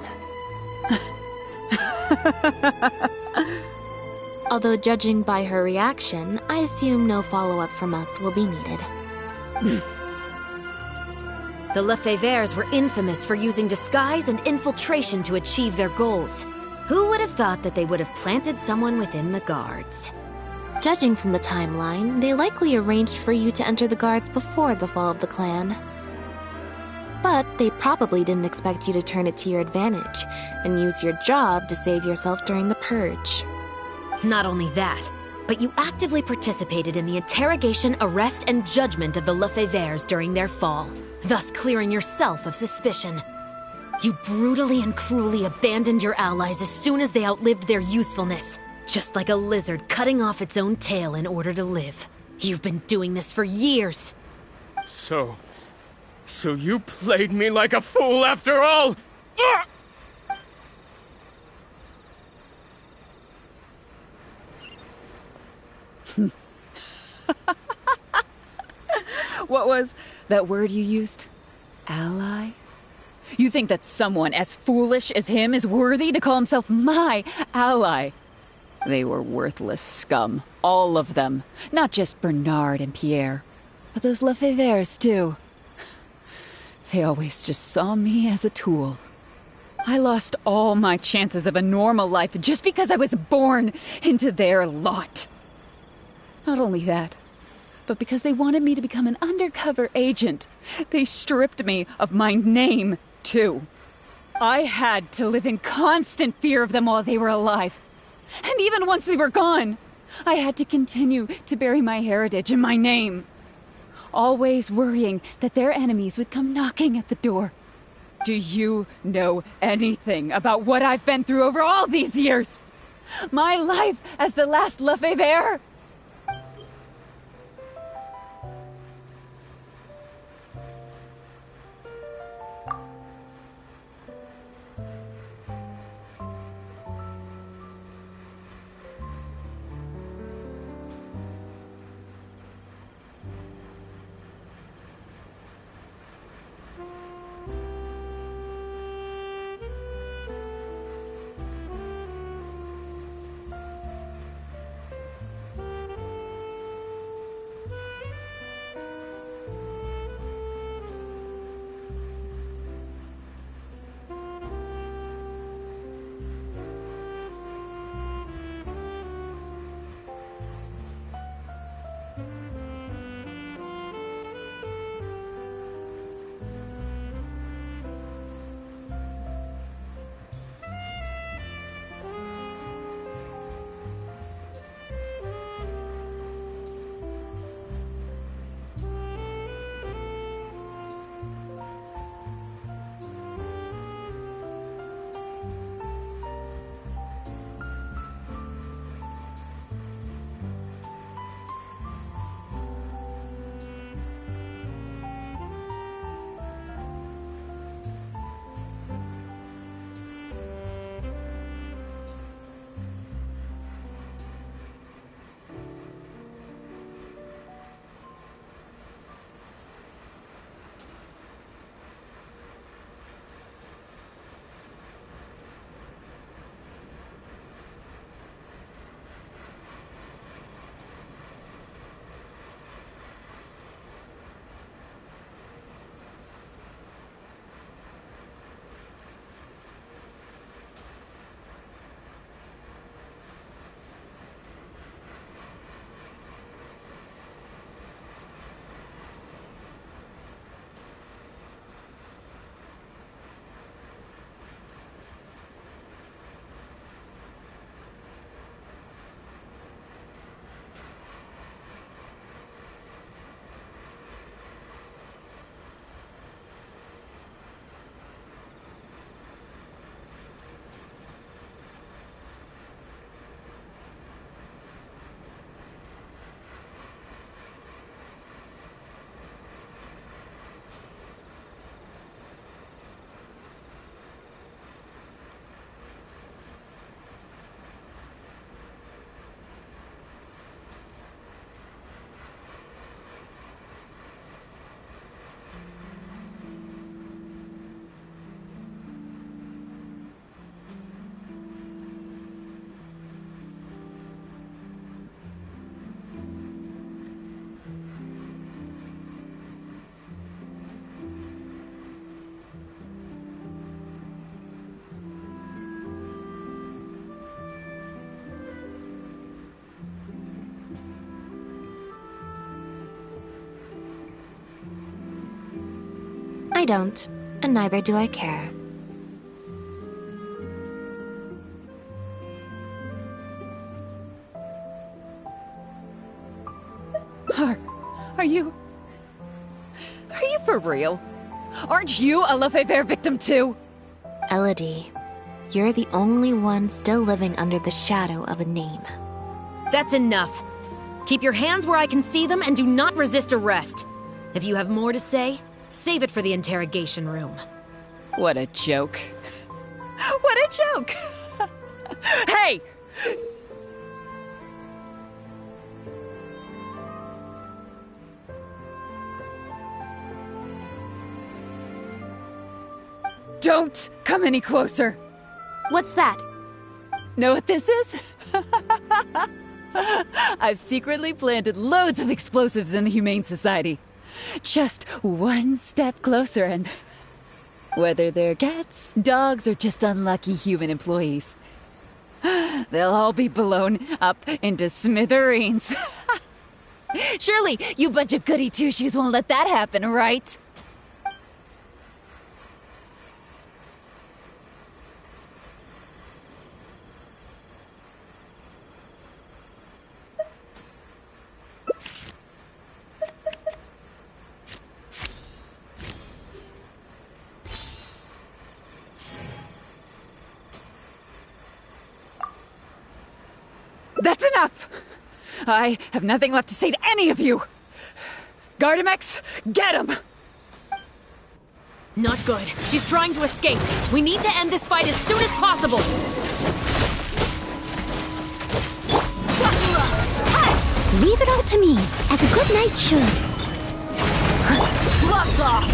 Although judging by her reaction, I assume no follow-up from us will be needed. The Lefebvres were infamous for using disguise and infiltration to achieve their goals. Who would have thought that they would have planted someone within the guards? Judging from the timeline, they likely arranged for you to enter the guards before the fall of the clan. But they probably didn't expect you to turn it to your advantage and use your job to save yourself during the purge. Not only that, but you actively participated in the interrogation, arrest, and judgment of the Lefebvres during their fall, thus clearing yourself of suspicion. You brutally and cruelly abandoned your allies as soon as they outlived their usefulness, just like a lizard cutting off its own tail in order to live. You've been doing this for years. So you played me like a fool after all? Ugh! What was that word you used? Ally? You think that someone as foolish as him is worthy to call himself my ally? They were worthless scum, all of them. Not just Bernard and Pierre, but those Lefebvres too. They always just saw me as a tool. I lost all my chances of a normal life just because I was born into their lot. Not only that, but because they wanted me to become an undercover agent, they stripped me of my name, too. I had to live in constant fear of them while they were alive. And even once they were gone, I had to continue to bury my heritage and my name. Always worrying that their enemies would come knocking at the door. Do you know anything about what I've been through over all these years? My life as the last Lefebvre? I don't, and neither do I care. Are you for real? Aren't you a love affair victim too? Elodie, you're the only one still living under the shadow of a name. That's enough. Keep your hands where I can see them and do not resist arrest. If you have more to say, save it for the interrogation room. What a joke. What a joke! Hey! Don't come any closer! What's that? Know what this is? I've secretly planted loads of explosives in the Humane Society. Just one step closer and... whether they're cats, dogs, or just unlucky human employees, they'll all be blown up into smithereens. Surely, you bunch of goody two-shoes won't let that happen, right? That's enough! I have nothing left to say to any of you! Gardamex, get him! Not good. She's trying to escape. We need to end this fight as soon as possible! Leave it all to me, as a good knight should. Gloves off!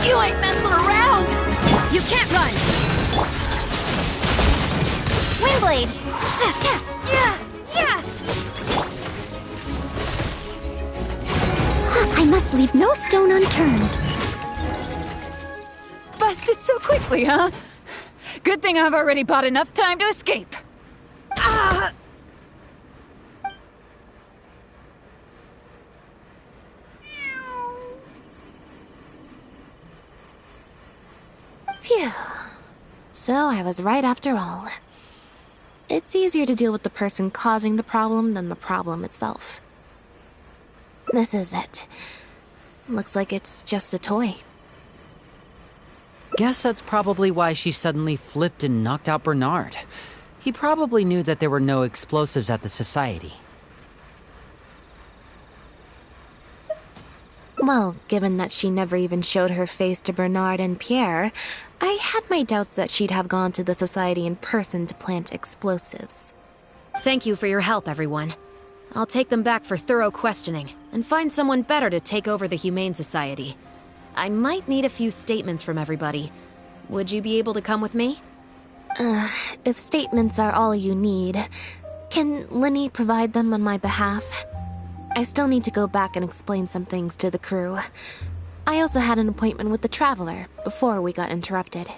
You ain't messing around! You can't run! Windblade! I must leave no stone unturned. Busted so quickly, huh? Good thing I've already bought enough time to escape. Ah! Phew. So I was right after all. It's easier to deal with the person causing the problem than the problem itself. This is it. Looks like it's just a toy. Guess that's probably why she suddenly flipped and knocked out Bernard. He probably knew that there were no explosives at the Society. Well, given that she never even showed her face to Bernard and Pierre, I had my doubts that she'd have gone to the Society in person to plant explosives. Thank you for your help, everyone. I'll take them back for thorough questioning, and find someone better to take over the Humane Society. I might need a few statements from everybody. Would you be able to come with me? If statements are all you need, can Linny provide them on my behalf? I still need to go back and explain some things to the crew. I also had an appointment with the Traveler before we got interrupted.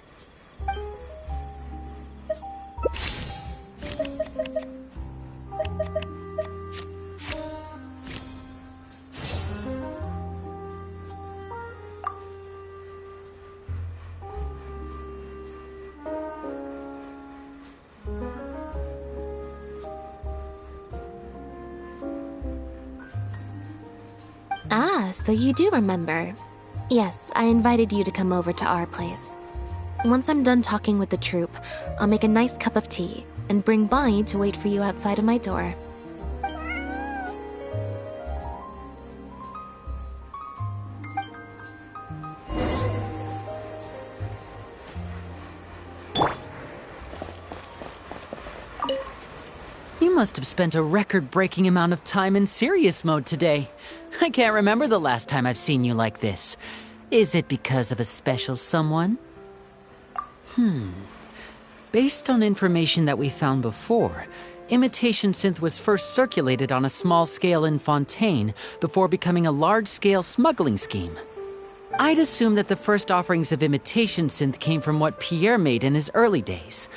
Ah, so you do remember. Yes, I invited you to come over to our place. Once I'm done talking with the troupe, I'll make a nice cup of tea and bring Bonnie to wait for you outside of my door. You must have spent a record-breaking amount of time in serious mode today. I can't remember the last time I've seen you like this. Is it because of a special someone? Based on information that we found before, imitation synth was first circulated on a small scale in Fontaine before becoming a large-scale smuggling scheme. I'd assume that the first offerings of imitation synth came from what Pierre made in his early days.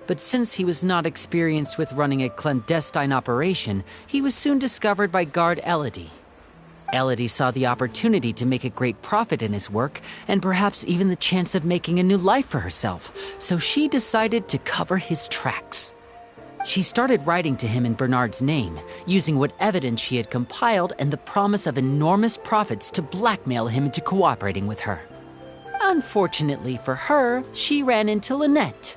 But since he was not experienced with running a clandestine operation, he was soon discovered by guard Elodie. Elodie saw the opportunity to make a great profit in his work, and perhaps even the chance of making a new life for herself, so she decided to cover his tracks. She started writing to him in Bernard's name, using what evidence she had compiled and the promise of enormous profits to blackmail him into cooperating with her. Unfortunately for her, she ran into Lynette.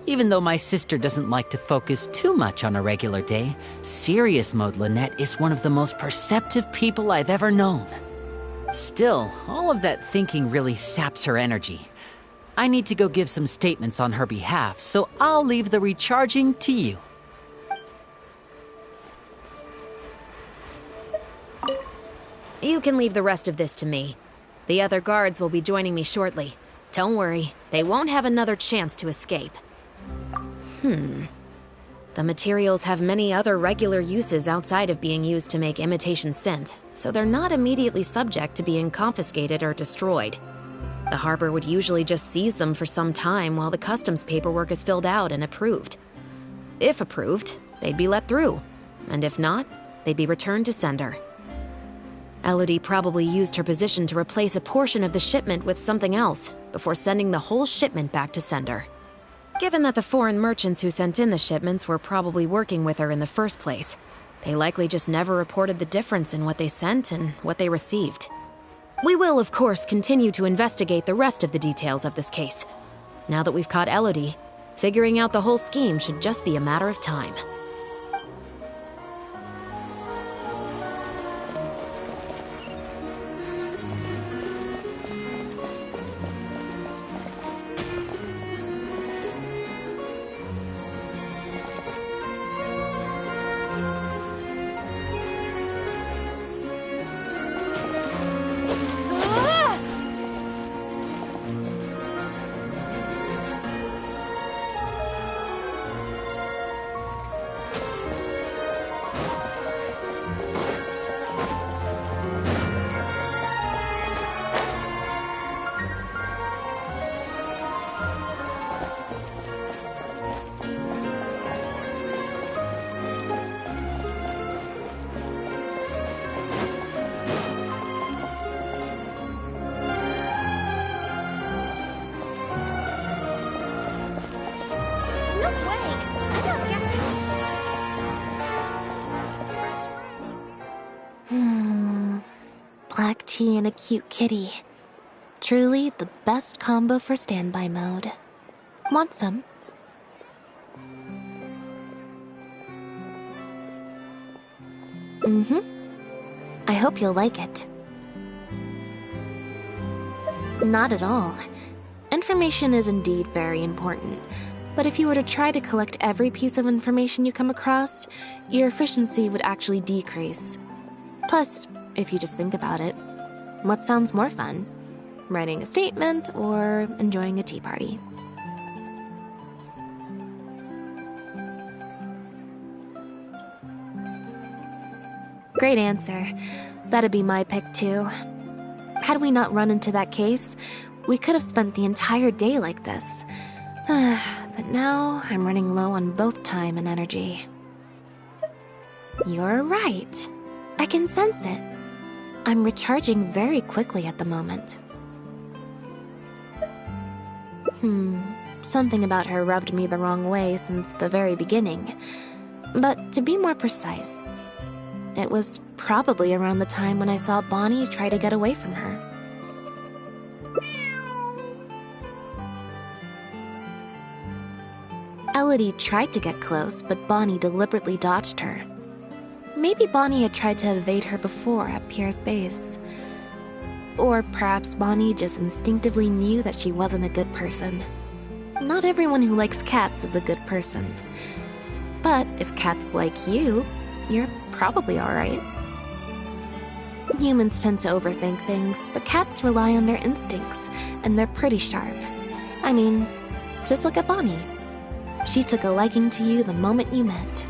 Even though my sister doesn't like to focus too much on a regular day, serious mode Lynette is one of the most perceptive people I've ever known. Still, all of that thinking really saps her energy. I need to go give some statements on her behalf, so I'll leave the recharging to you. You can leave the rest of this to me. The other guards will be joining me shortly. Don't worry, they won't have another chance to escape. The materials have many other regular uses outside of being used to make imitation synth, so they're not immediately subject to being confiscated or destroyed. The harbor would usually just seize them for some time while the customs paperwork is filled out and approved. If approved, they'd be let through, and if not, they'd be returned to sender. Elodie probably used her position to replace a portion of the shipment with something else before sending the whole shipment back to sender. Given that the foreign merchants who sent in the shipments were probably working with her in the first place, they likely just never reported the difference in what they sent and what they received. We will, of course, continue to investigate the rest of the details of this case. Now that we've caught Elodie, figuring out the whole scheme should just be a matter of time. Black tea and a cute kitty. Truly the best combo for standby mode. Want some? I hope you'll like it. Not at all. Information is indeed very important, but if you were to try to collect every piece of information you come across, your efficiency would actually decrease. Plus, if you just think about it, what sounds more fun? Writing a statement or enjoying a tea party? Great answer. That'd be my pick too. Had we not run into that case, we could have spent the entire day like this. But now I'm running low on both time and energy. You're right. I can sense it. I'm recharging very quickly at the moment. Something about her rubbed me the wrong way since the very beginning. But to be more precise, it was probably around the time when I saw Bonnie try to get away from her. Elodie tried to get close, but Bonnie deliberately dodged her. Maybe Bonnie had tried to evade her before at Pierre's base. Or perhaps Bonnie just instinctively knew that she wasn't a good person. Not everyone who likes cats is a good person. But if cats like you, you're probably alright. Humans tend to overthink things, but cats rely on their instincts, and they're pretty sharp. I mean, just look at Bonnie. She took a liking to you the moment you met.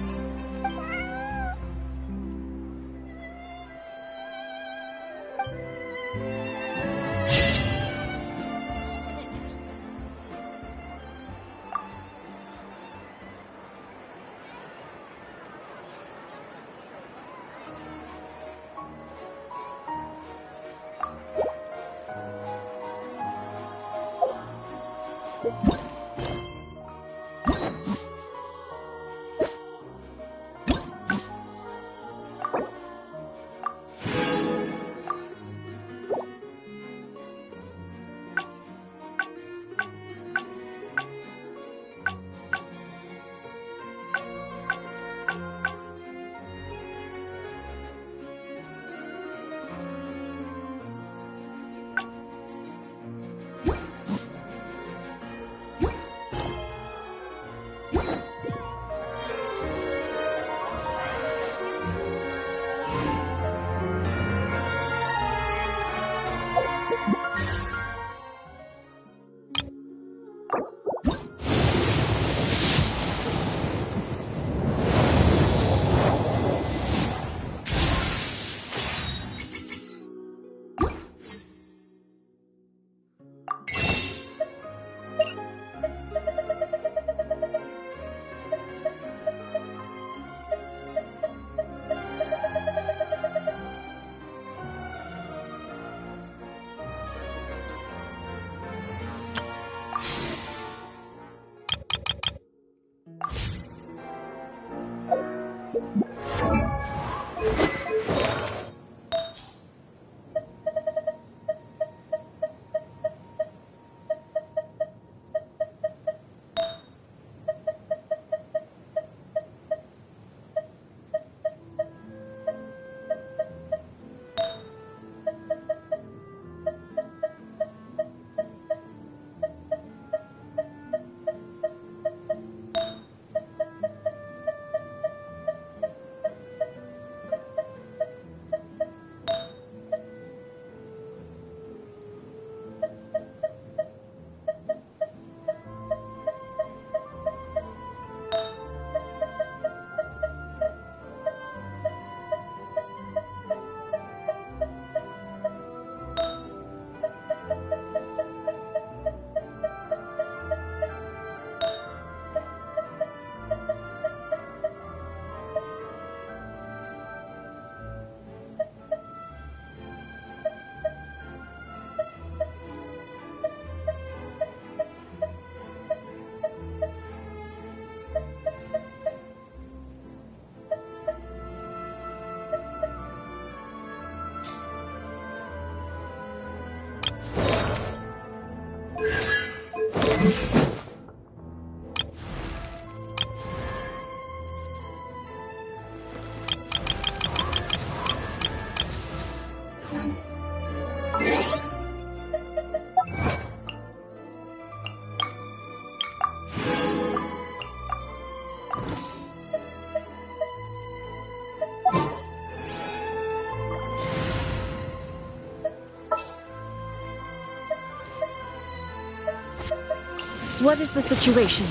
What is the situation?